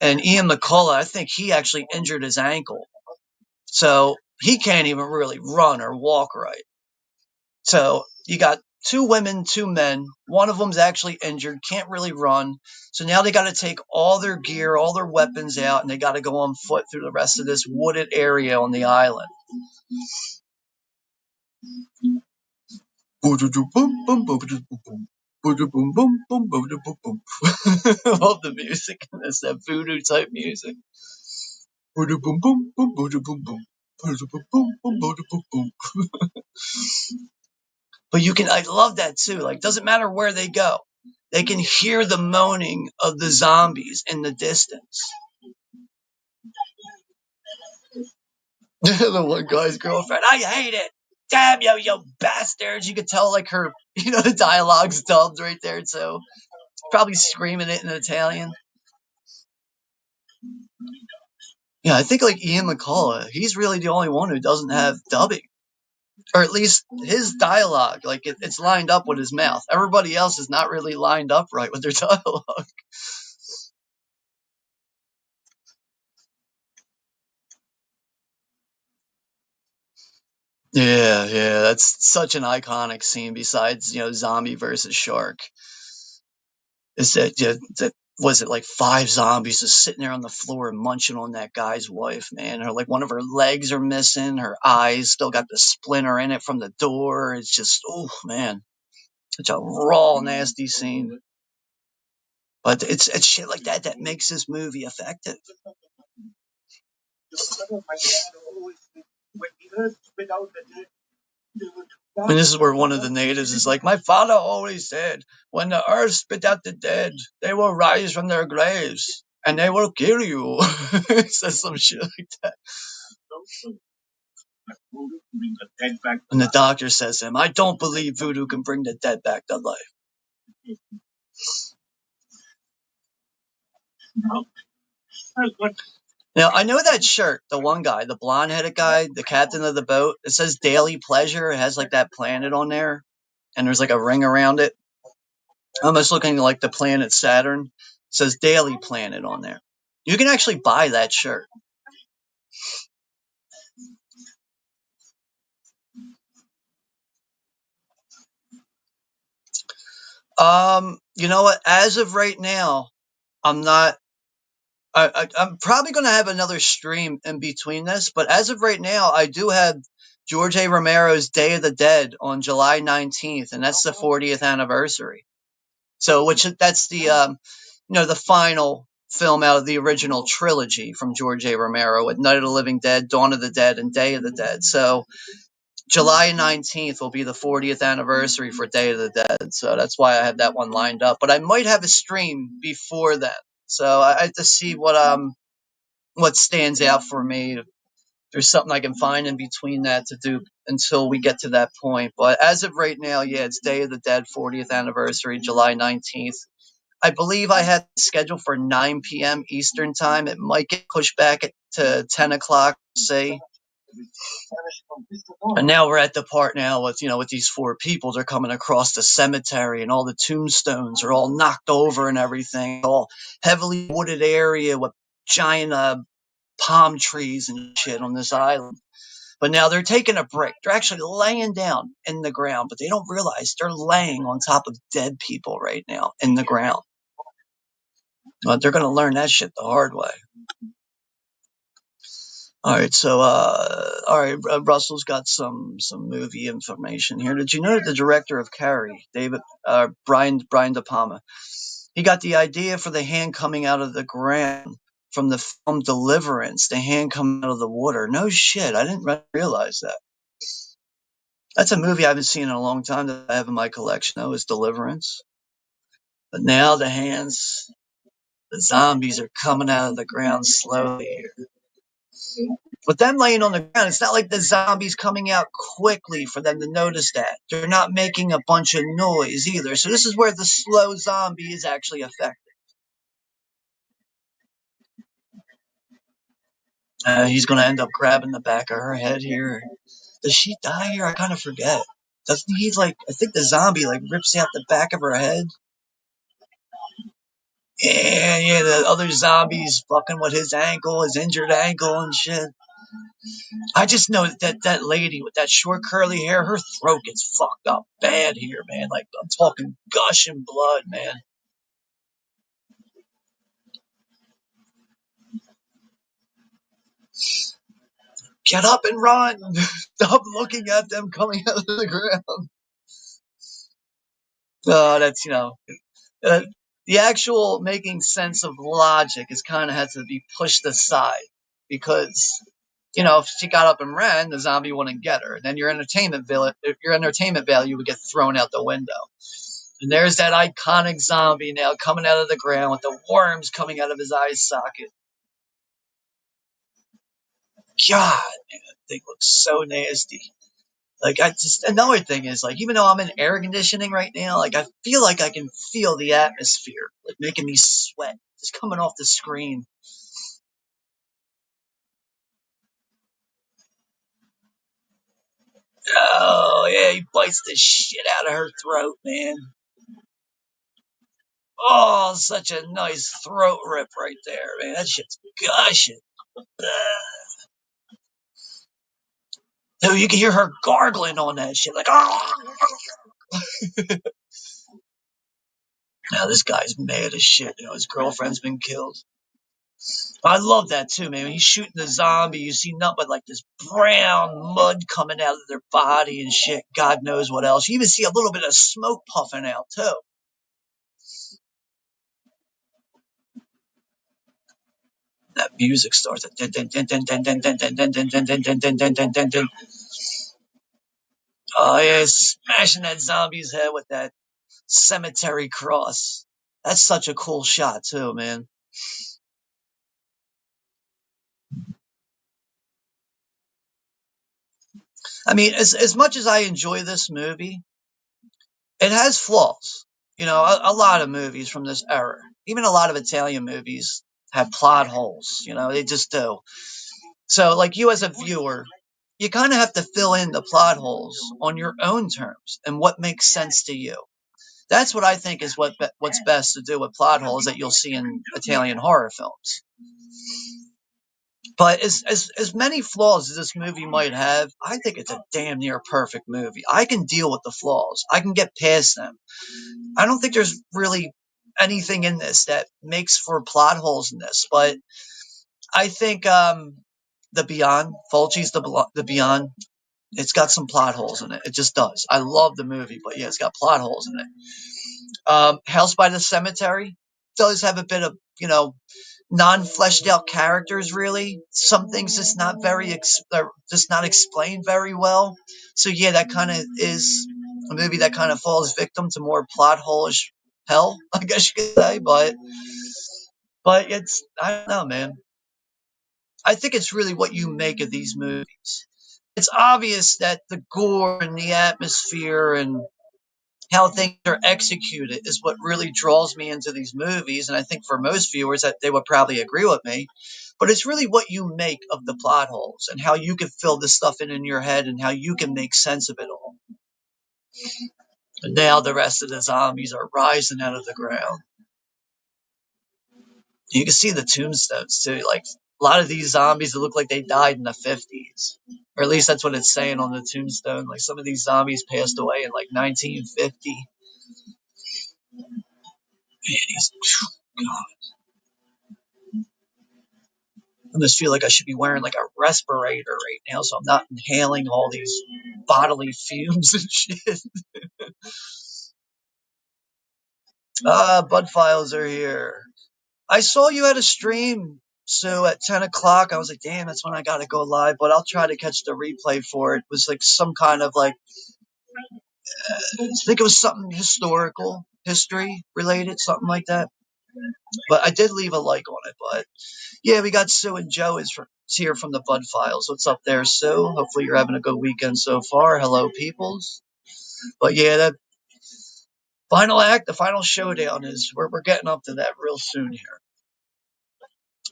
And Ian McCullough, I think he actually injured his ankle. So he can't even really run or walk right. So you got 2 women, 2 men. One of them's actually injured, can't really run. So now they got to take all their gear, all their weapons out, and they got to go on foot through the rest of this wooded area on the island. I love the music. It's that voodoo type music. But I love that too. Like, doesn't matter where they go, they can hear the moaning of the zombies in the distance. The one guy's girlfriend, I hate it. Damn you bastards. You could tell, like, her, the dialogue's dubbed right there too. Probably screaming it in Italian. Yeah, I think like Ian McCullough, he's really the only one who doesn't have dubbing. Or at least his dialogue, like it's lined up with his mouth. Everybody else is not really lined up right with their dialogue. Yeah, that's such an iconic scene besides, zombie versus shark. Is that was it like 5 zombies just sitting there on the floor and munching on that guy's wife, man. Her, like, one of her legs are missing, her eyes still got the splinter in it from the door. It's just, oh man, such a raw, nasty scene. But it's shit like that that makes this movie effective. And this is where one of the natives is like, my father always said, when the earth spit out the dead, they will rise from their graves and they will kill you. It says some shit like that. And the doctor says to him, I don't believe voodoo can bring the dead back to life. Now, I know that shirt, the one guy, the blonde-headed guy, the captain of the boat, it says Daily Pleasure. It has like that planet on there, and there's like a ring around it. Almost looking like the planet Saturn. It says Daily Planet on there. You can actually buy that shirt. You know what? As of right now, I'm not. I'm probably going to have another stream in between this, but as of right now, I do have George A. Romero's Day of the Dead on July 19th, and that's the 40th anniversary. So, that's the the final film out of the original trilogy from George A. Romero with Night of the Living Dead, Dawn of the Dead, and Day of the Dead. So July 19th will be the 40th anniversary for Day of the Dead, so that's why I have that one lined up. But I might have a stream before then, so I have to see what stands out for me. If there's something I can find in between that to do until we get to that point. But as of right now, yeah, it's Day of the Dead 40th anniversary, July 19th. I believe I had scheduled for 9 p.m. Eastern time. It might get pushed back to 10 o'clock, say. And now we're at the part now with, with these four people. They're coming across the cemetery and all the tombstones are all knocked over and everything. All heavily wooded area with giant palm trees and shit on this island. But now they're taking a break. They're actually laying down in the ground, but they don't realize they're laying on top of dead people right now in the ground. But they're going to learn that shit the hard way. All right, so Russell's got some movie information here. Did you know that the director of Carrie, Brian De Palma, he got the idea for the hand coming out of the ground from the film Deliverance, the hand coming out of the water? No shit, I didn't realize that. That's a movie I haven't seen in a long time that I have in my collection. That was Deliverance. But now the zombies are coming out of the ground slowly here. With them laying on the ground, it's not like the zombies coming out quickly for them to notice that. They're not making a bunch of noise either. So this is where the slow zombie is actually effective. He's going to end up grabbing the back of her head here. Does she die here? I kind of forget. Doesn't he, I think the zombie, rips out the back of her head? Yeah, the other zombies fucking with his ankle, his injured ankle and shit. I just know that lady with that short curly hair, her throat gets fucked up bad here, man. I'm talking gushing blood, man. Get up and run! Stop looking at them coming out of the ground. That's the actual making sense of logic is kind of had to be pushed aside because if she got up and ran, the zombie wouldn't get her. Then your entertainment value would get thrown out the window. And there's that iconic zombie now coming out of the ground with the worms coming out of his eye socket. God, man, that thing looks so nasty. Another thing is, even though I'm in air conditioning right now, I feel like I can feel the atmosphere, making me sweat, just coming off the screen. Oh, yeah, he bites the shit out of her throat, man. Oh, such a nice throat rip right there, man. That shit's gushing. Dude, you can hear her gargling on that shit, oh. Now this guy's mad as shit. His girlfriend's been killed. I love that too, man. When he's shooting the zombie, you see nothing but this brown mud coming out of their body and shit. God knows what else. You even see a little bit of smoke puffing out too. That music starts. Oh yeah, smashing that zombie's head with that cemetery cross. That's such a cool shot too, man. I mean, as much as I enjoy this movie, it has flaws. A lot of movies from this era, even a lot of Italian movies, have plot holes. They just do. So, you as a viewer, you kind of have to fill in the plot holes on your own terms and what makes sense to you. That's what I think is what's best to do with plot holes that you'll see in Italian horror films. But as many flaws as this movie might have, I think it's a damn near perfect movie. I can deal with the flaws. I can get past them. I don't think there's really anything in this that makes for plot holes in this, but I think the Beyond, Fulci's the Beyond, it's got some plot holes in it. It just does. I love the movie, but yeah, it's got plot holes in it. House by the Cemetery does have a bit of non-fleshed out characters. Really, some things just not just not explained very well. So yeah, that kind of is a movie that kind of falls victim to more plot hole-ish hell, I guess you could say. But it's, I don't know, man. I think it's really what you make of these movies. It's obvious that the gore and the atmosphere and how things are executed is what really draws me into these movies. And I think for most viewers that they would probably agree with me. But it's really what you make of the plot holes and how you can fill this stuff in your head and how you can make sense of it all. And now the rest of the zombies are rising out of the ground. You can see the tombstones too. Like a lot of these zombies that look like they died in the 50s. Or at least that's what it's saying on the tombstone. Like some of these zombies passed away in like 1950. Man, God. I just feel like I should be wearing like a respirator right now so I'm not inhaling all these bodily fumes and shit. Bud files are here. I saw you at a stream, so at 10 o'clock, I was like, damn, that's when I gotta go live, but I'll try to catch the replay for it. It was like some kind of like, I think it was something historical, history related, something like that. But I did leave a like on it. But yeah, we got Sue and Joe is here from the Bud Files. What's up there, Sue? Hopefully you're having a good weekend so far. Hello, peoples. But yeah, that final act, the final showdown is we're getting up to that real soon here.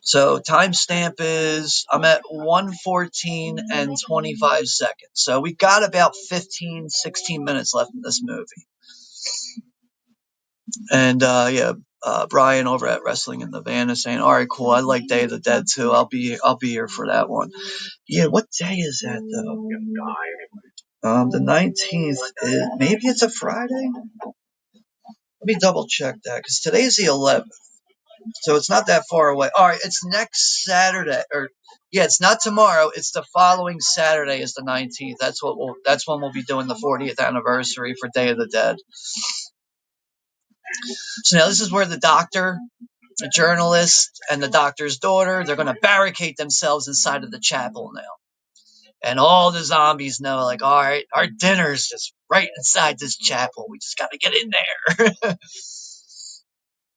So timestamp is I'm at 1:14 and 25 seconds. So we got about 15, 16 minutes left in this movie. And yeah, Brian over at Wrestling in the Van is saying, "All right, cool. I like Day of the Dead too. I'll be here for that one." Yeah, what day is that though? The 19th is maybe it's a Friday. Let me double check that because today's the 11th. So it's not that far away. All right, it's next Saturday, or yeah, it's not tomorrow. It's the following Saturday is the 19th. That's when we'll be doing the 40th anniversary for Day of the Dead. So now this is where the doctor, the journalist, and the doctor's daughter, they're going to barricade themselves inside of the chapel now. And all the zombies know, like, all right, our dinner's just right inside this chapel. We just got to get in there.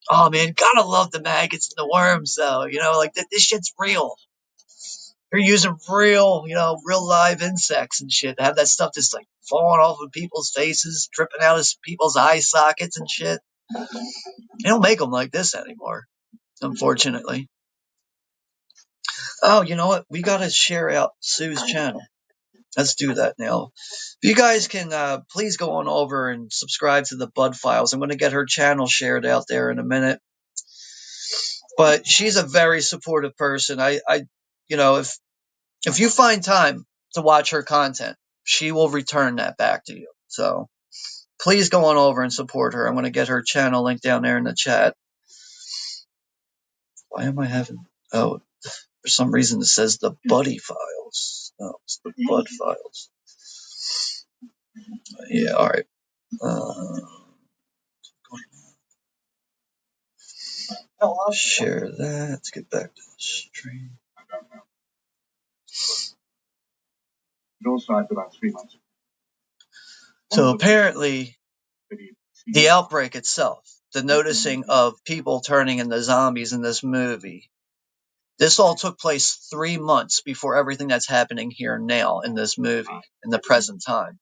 Oh man, gotta love the maggots and the worms though. You know, like this shit's real. They're using real, real live insects and shit to have that stuff just like falling off of people's faces, dripping out of people's eye sockets and shit. They don't make them like this anymore, unfortunately. Oh, you know what? We gotta share out Sue's channel. Let's do that now. If you guys can please go on over and subscribe to the Bud Files. I'm going to get her channel shared out there in a minute. But she's a very supportive person. If you find time to watch her content, she will return that back to you. So please go on over and support her. I'm going to get her channel link down there in the chat. Why am I having? Oh, for some reason it says the Buddy Files. Oh, it's the Bud Files. Yeah, all right. Share that. Let's get back to the stream. It all started about 3 months ago. So apparently, the outbreak itself, the noticing of people turning into zombies in this movie, this all took place 3 months before everything that's happening here now in this movie, in the present time.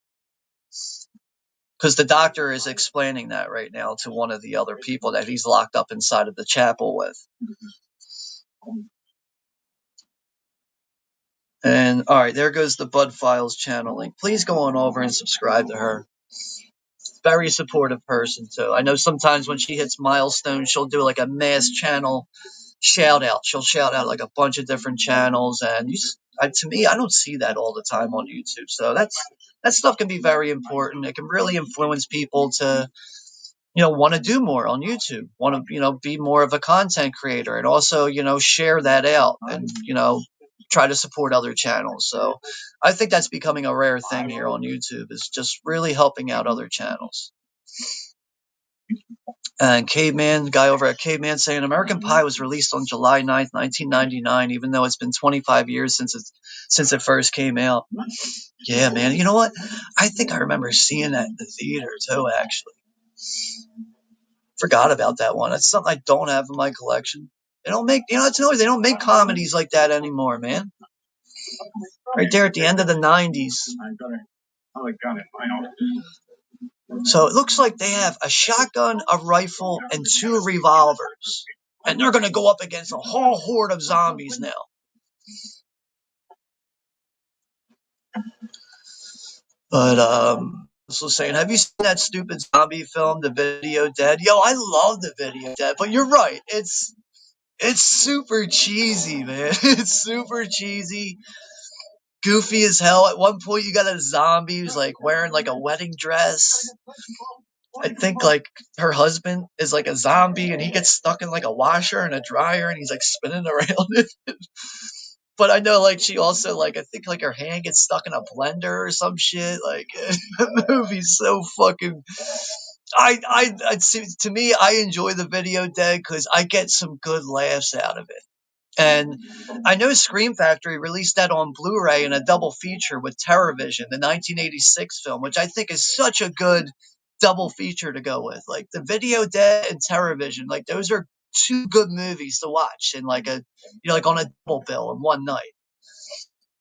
Because the doctor is explaining that right now to one of the other people that he's locked up inside of the chapel with. And all right, there goes the Bud Files channel link. Please go on over and subscribe to her. Very supportive person too. I know sometimes when she hits milestones, she'll do like a mass channel shout out. She'll shout out like a bunch of different channels, and to me, I don't see that all the time on YouTube. So that stuff can be very important. It can really influence people to want to do more on YouTube, want to be more of a content creator, and also share that out and try to support other channels. So I think that's becoming a rare thing here on YouTube, is just really helping out other channels. And Caveman, guy over at Caveman saying American Pie was released on July 9th, 1999, even though it's been 25 years since it first came out. Yeah, man. You know what? I think I remember seeing that in the theater too, actually. Forgot about that one. That's something I don't have in my collection. They don't make, it's another, they don't make comedies like that anymore, man. Right there at the end of the 90s. So it looks like they have a shotgun, a rifle, and 2 revolvers. And they're going to go up against a whole horde of zombies now. But, so saying, have you seen that stupid zombie film, The Video Dead? Yo, I love The Video Dead, but you're right. It's super cheesy, man. It's super cheesy. Goofy as hell. At one point, you got a zombie who's like wearing like a wedding dress. I think like her husband is like a zombie and he gets stuck in like a washer and a dryer and he's like spinning around it. But I know like she also like I think like her hand gets stuck in a blender or some shit. Like the movie's so fucking. I see, to me I enjoy The Video Dead because I get some good laughs out of it. And I know Scream Factory released that on Blu-ray in a double feature with Terrorvision, the 1986 film, which I think is such a good double feature to go with. Like The Video Dead and Terrorvision, like those are 2 good movies to watch in like like on a double bill in one night.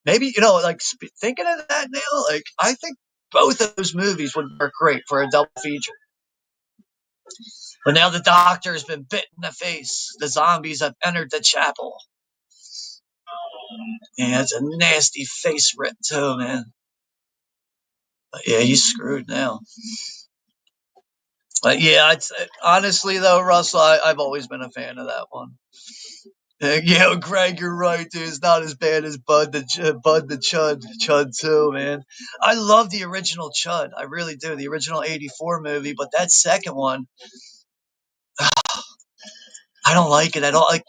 Maybe like thinking of that now, like I think both of those movies would work great for a double feature. But now the doctor has been bit in the face. The zombies have entered the chapel. Yeah, it's a nasty face rip too, man. But yeah, he's screwed now. But yeah, honestly though, Russell, I've always been a fan of that one. Yeah, Greg, you're right, dude. It's not as bad as Bud the Chud too, man. I love the original Chud, I really do. The original '84 movie, but that second one, I don't like it at all. Like,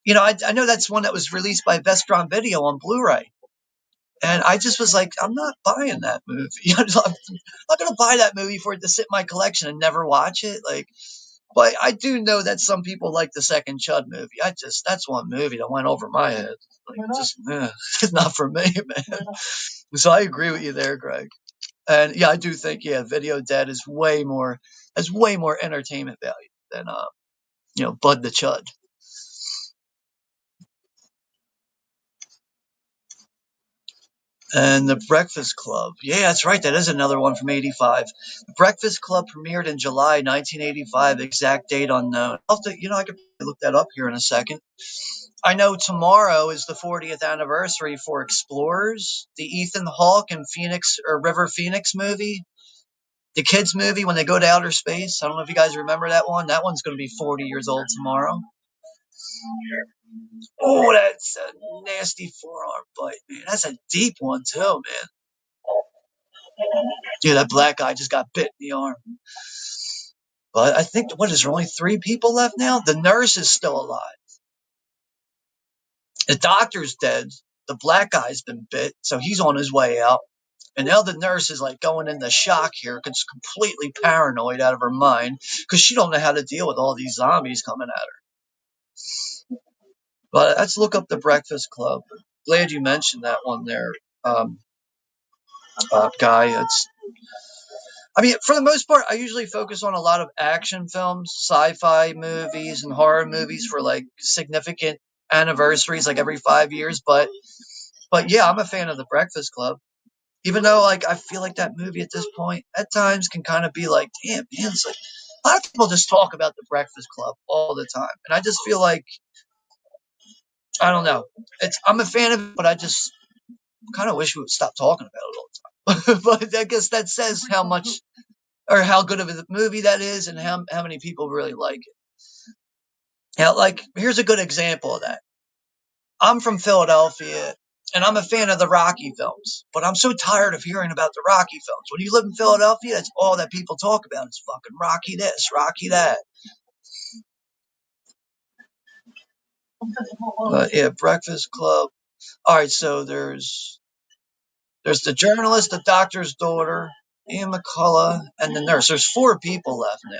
I know that's one that was released by Vestron Video on Blu-ray. And I just was like, I'm not buying that movie. I'm not going to buy that movie for it to sit in my collection and never watch it. Like, but I do know that some people like the second Chud movie. That's one movie that went over my head. Like, just, it's not for me, man. So I agree with you there, Greg. And yeah, I do think, Video Dead has way more entertainment value than, Bud the Chud. And The Breakfast Club. Yeah, that's right. That is another one from '85. The Breakfast Club premiered in July 1985. Exact date unknown. I could look that up here in a second. I know tomorrow is the 40th anniversary for Explorers, the Ethan Hawke and Phoenix or River Phoenix movie. The kids movie when they go to outer space. I don't know if you guys remember that one. That one's going to be 40 years old tomorrow. Oh, that's a nasty forearm bite, man. That's a deep one too, man. Dude, that black guy just got bit in the arm. But I think, is there only 3 people left now? The nurse is still alive. The doctor's dead. The black guy's been bit, so he's on his way out. And now the nurse is like going into shock here because completely paranoid out of her mind because she don't know how to deal with all these zombies coming at her. But let's look up The Breakfast Club. Glad you mentioned that one there, guy. For the most part, I usually focus on a lot of action films, sci-fi movies, and horror movies for like significant anniversaries, like every 5 years. But yeah, I'm a fan of The Breakfast Club. Even though like I feel like that movie at this point at times can kind of be like, damn, man, it's like a lot of people just talk about The Breakfast Club all the time, and I just feel like I don't know. I'm a fan of it, but I just kind of wish we would stop talking about it all the time. But I guess that says how much or how good of a movie that is and how many people really like it. Now, like, here's a good example of that. I'm from Philadelphia, and I'm a fan of the Rocky films, but I'm so tired of hearing about the Rocky films. When you live in Philadelphia, that's all that people talk about is fucking Rocky this, Rocky that. Yeah, Breakfast Club. All right, so there's the journalist, the doctor's daughter, Ian McCullough, and the nurse. There's 4 people left now.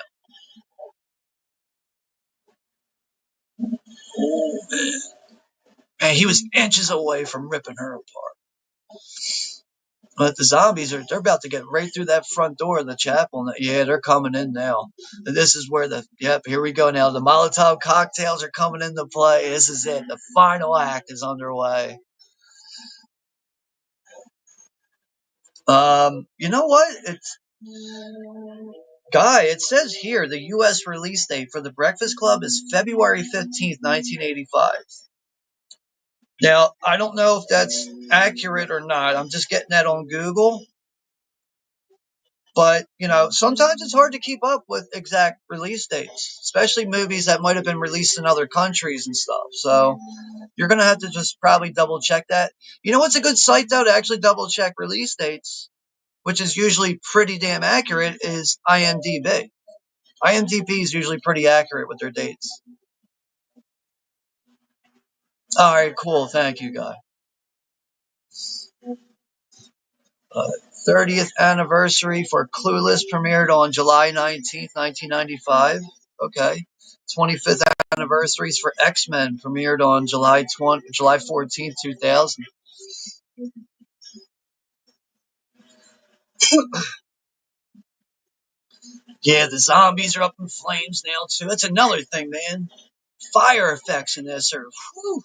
Oh, man. And he was inches away from ripping her apart. But the zombies they're about to get right through that front door of the chapel. Yeah, they're coming in now. And this is where here we go now. The Molotov cocktails are coming into play. This is it. The final act is underway. You know what? It says here the U.S. release date for The Breakfast Club is February 15th, 1985. Now, I don't know if that's accurate or not. I'm just getting that on Google. But, sometimes it's hard to keep up with exact release dates, especially movies that might have been released in other countries and stuff. So you're going to have to just probably double check that. You know what's a good site, though, to actually double check release dates, which is usually pretty damn accurate, is IMDb. IMDb is usually pretty accurate with their dates. All right, cool. Thank you, guy. Uh, 30th anniversary for Clueless premiered on July 19th, 1995. Okay. 25th anniversaries for X-Men premiered on July 14th, 2000. Yeah, the zombies are up in flames now too. That's another thing, man. Fire effects in this are whew.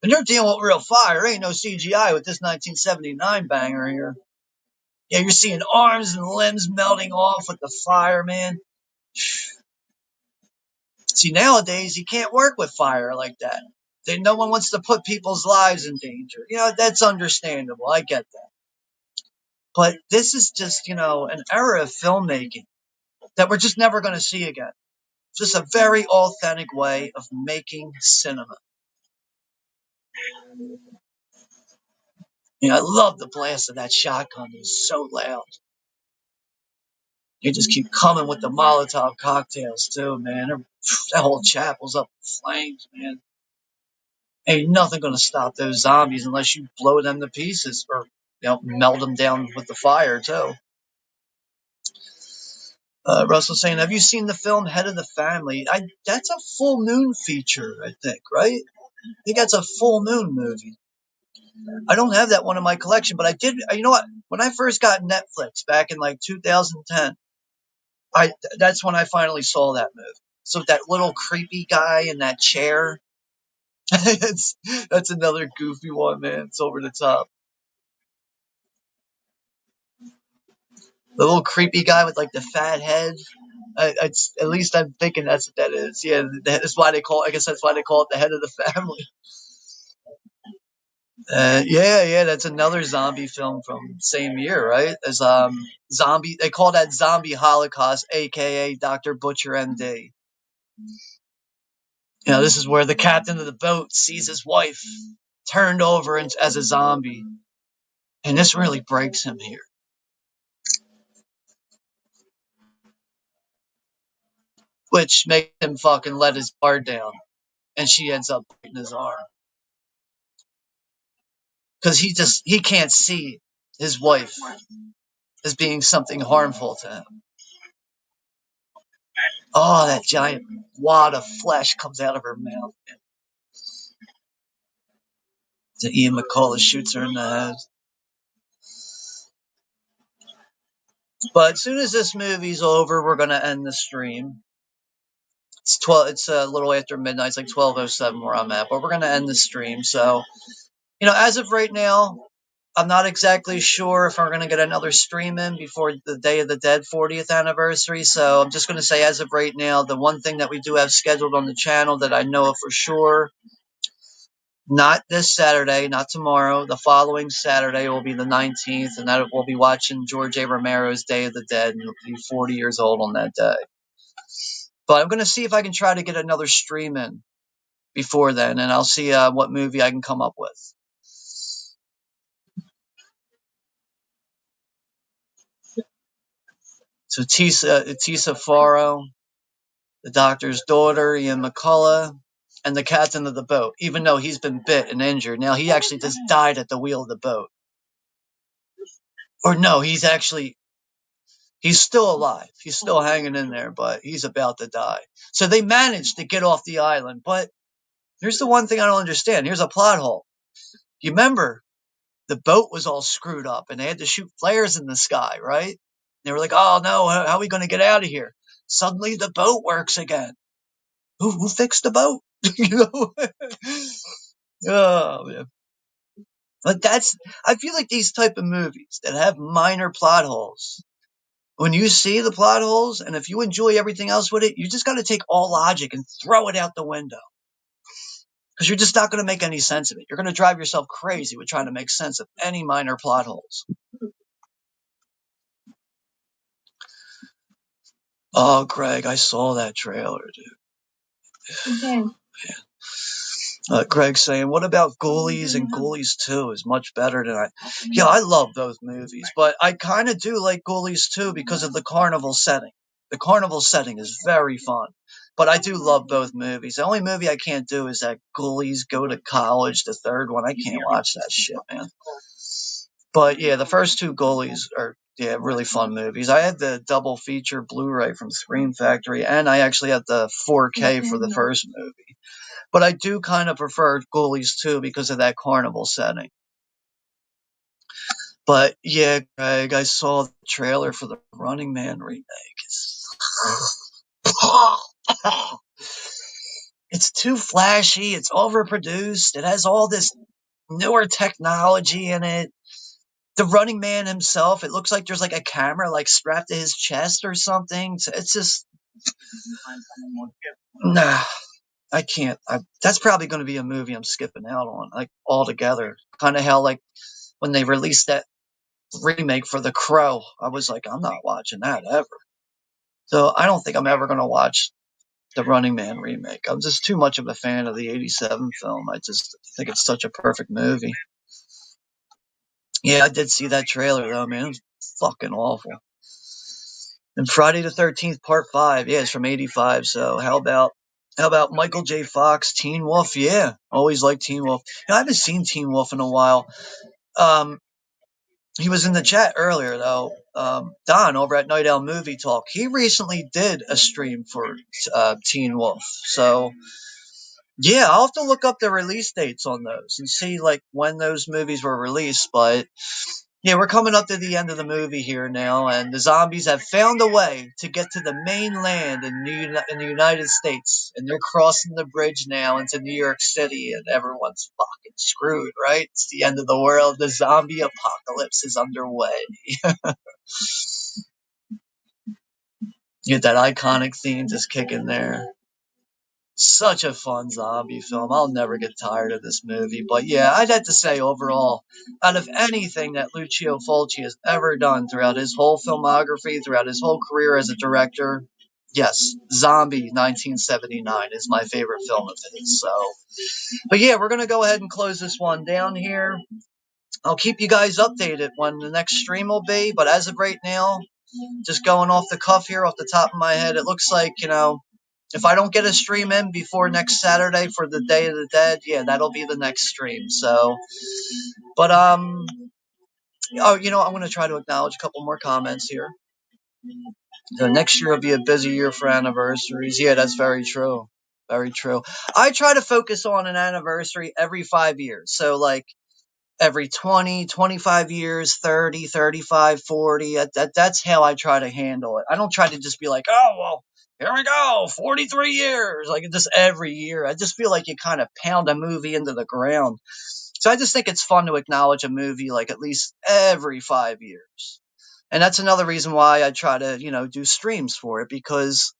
When you're dealing with real fire, ain't no CGI with this 1979 banger here. Yeah, you're seeing arms and limbs melting off with the fire, man. See, nowadays you can't work with fire like that. No one wants to put people's lives in danger. That's understandable. I get that. But this is just, an era of filmmaking that we're just never going to see again. Just a very authentic way of making cinema. I love the blast of that shotgun. It's so loud. They just keep coming with the Molotov cocktails too, man. That whole chapel's up in flames, man. Ain't nothing gonna stop those zombies unless you blow them to pieces or melt them down with the fire too. Russell's saying, "Have you seen the film Head of the Family?" That's a full moon feature, I think, right? I think that's a full moon movie. I don't have that one in my collection, but I did. You know what? When I first got Netflix back in like 2010, that's when I finally saw that movie. So that little creepy guy in that chair. that's another goofy one, man. It's over the top. The little creepy guy with like the fat head. At least I'm thinking that's what that is. Yeah, that's why they call. I guess that's why they call it the head of the family. Yeah, that's another zombie film from same year, right? As zombie. They call that Zombie Holocaust, aka Dr. Butcher MD. This is where the captain of the boat sees his wife turned over as a zombie, and this really breaks him here, which makes him fucking let his guard down, and she ends up biting his arm because he can't see his wife as being something harmful to him. Oh, that giant wad of flesh comes out of her mouth. So Ian McCullough shoots her in the head. But as soon as this movie's over, we're gonna end the stream. It's 12. It's a little after midnight. It's like 12:07 where I'm at, but we're gonna end the stream. So, as of right now, I'm not exactly sure if we're gonna get another stream in before the Day of the Dead 40th anniversary. So I'm just gonna say, as of right now, the one thing that we do have scheduled on the channel that I know of for sure, not this Saturday, not tomorrow. The following Saturday will be the 19th, and that we'll be watching George A. Romero's Day of the Dead, and he'll be 40 years old on that day. But I'm going to see if I can try to get another stream in before then, and I'll see what movie I can come up with. So Tisa Farrow, the doctor's daughter, Ian McCullough, and the captain of the boat, even though he's been bit and injured. Now, he actually just died at the wheel of the boat. Or no, he's still alive. He's still hanging in there, but he's about to die. So they managed to get off the island, but Here's the one thing I don't understand. Here's a plot hole. You remember the boat was all screwed up and they had to shoot flares in the sky, right? They were like, oh no, how are we going to get out of here? Suddenly the boat works again. Who fixed the boat? Oh, man. But I feel like these type of movies that have minor plot holes, when you see the plot holes and if you enjoy everything else with it, you just got to take all logic and throw it out the window. Because you're just not going to make any sense of it. You're going to drive yourself crazy with trying to make sense of any minor plot holes. Oh, Greg, I saw that trailer, dude. Okay. Greg saying, what about Ghoulies and Ghoulies 2 is much better than Yeah, I love those movies, but I kind of do like Ghoulies 2 because of the carnival setting. The carnival setting is very fun, but I do love both movies. The only movie I can't do is that Ghoulies Go to College, the third one. I can't watch that shit, man. But yeah, the first two Ghoulies are really fun movies. I had the double feature Blu-ray from Scream Factory, and I actually had the 4K for the first movie. But I do kind of prefer Ghoulies 2 because of that carnival setting. But yeah, Greg, I saw the trailer for the Running Man remake. It's too flashy. It's overproduced. It has all this newer technology in it. The Running Man himself, it looks like there's like a camera like strapped to his chest or something. It's just nah. I can't. That's probably going to be a movie I'm skipping out on, like altogether. Kind of how like when they released that remake for The Crow, I was like, I'm not watching that ever. So I don't think I'm ever going to watch the Running Man remake. I'm just too much of a fan of the '87 film. I just think it's such a perfect movie. Yeah, I did see that trailer though, man. It was fucking awful. And Friday the 13th Part 5, yeah, it's from '85. So how about Michael J. Fox, Teen Wolf? Yeah, always liked Teen Wolf. I haven't seen Teen Wolf in a while. Um, he was in the chat earlier though. Don over at Night Owl Movie Talk. He recently did a stream for Teen Wolf. So yeah, I'll have to look up the release dates on those and see like when those movies were released. But yeah, we're coming up to the end of the movie here now, and the zombies have found a way to get to the mainland in the United States, and they're crossing the bridge now into New York City, and everyone's fucking screwed, right? It's the end of the world. The zombie apocalypse is underway. You get that iconic theme just kicking there. Such a fun zombie film. I'll never get tired of this movie. But yeah, I'd have to say overall, out of anything that Lucio Fulci has ever done throughout his whole filmography, throughout his whole career as a director, yes, Zombie 1979 is my favorite film of his. So, but yeah, we're going to go ahead and close this one down here. I'll keep you guys updated when the next stream will be. But as of right now, just going off the cuff here, off the top of my head, it looks like, if I don't get a stream in before next Saturday for the Day of the Dead, yeah, that'll be the next stream. So, but oh, I'm going to try to acknowledge a couple more comments here. The next year will be a busy year for anniversaries. Yeah, that's very true. Very true. I try to focus on an anniversary every 5 years. So, like, every 20, 25 years, 30, 35, 40. That's how I try to handle it. I don't try to just be like, oh, well, here we go, 43 years. Like, just every year. I just feel like you kind of pound a movie into the ground. So I just think it's fun to acknowledge a movie like at least every 5 years. And that's another reason why I try to, do streams for it, because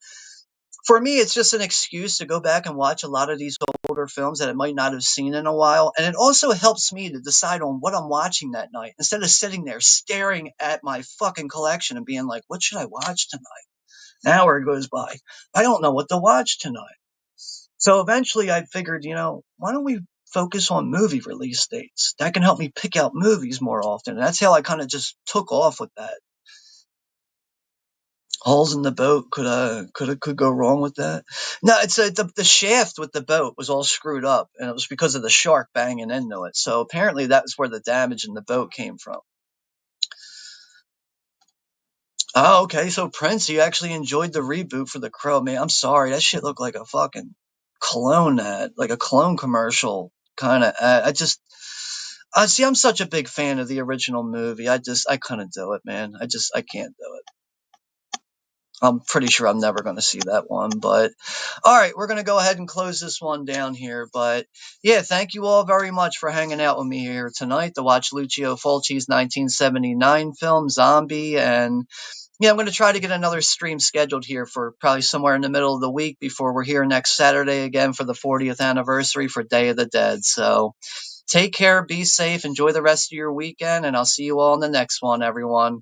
for me, it's just an excuse to go back and watch a lot of these older films that I might not have seen in a while. And it also helps me to decide on what I'm watching that night instead of sitting there staring at my fucking collection and being like, what should I watch tonight? An hour goes by. I don't know what to watch tonight. So eventually I figured, why don't we focus on movie release dates? That can help me pick out movies more often. And that's how I kind of just took off with that. Holes in the boat could go wrong with that. No, it's the shaft with the boat was all screwed up, and it was because of the shark banging into it. So apparently that's where the damage in the boat came from. Oh, okay. So Prince, you actually enjoyed the reboot for The Crow, man. I'm sorry, that shit looked like a fucking cologne ad, like a cologne commercial kind of ad. I see. I'm such a big fan of the original movie. I couldn't do it, man. I can't do it. I'm pretty sure I'm never going to see that one. But all right, we're going to go ahead and close this one down here. But yeah, thank you all very much for hanging out with me here tonight to watch Lucio Fulci's 1979 film Zombie. And yeah, I'm going to try to get another stream scheduled here for probably somewhere in the middle of the week before we're here next Saturday again for the 40th anniversary for Day of the Dead. So take care, be safe, enjoy the rest of your weekend, and I'll see you all in the next one, everyone.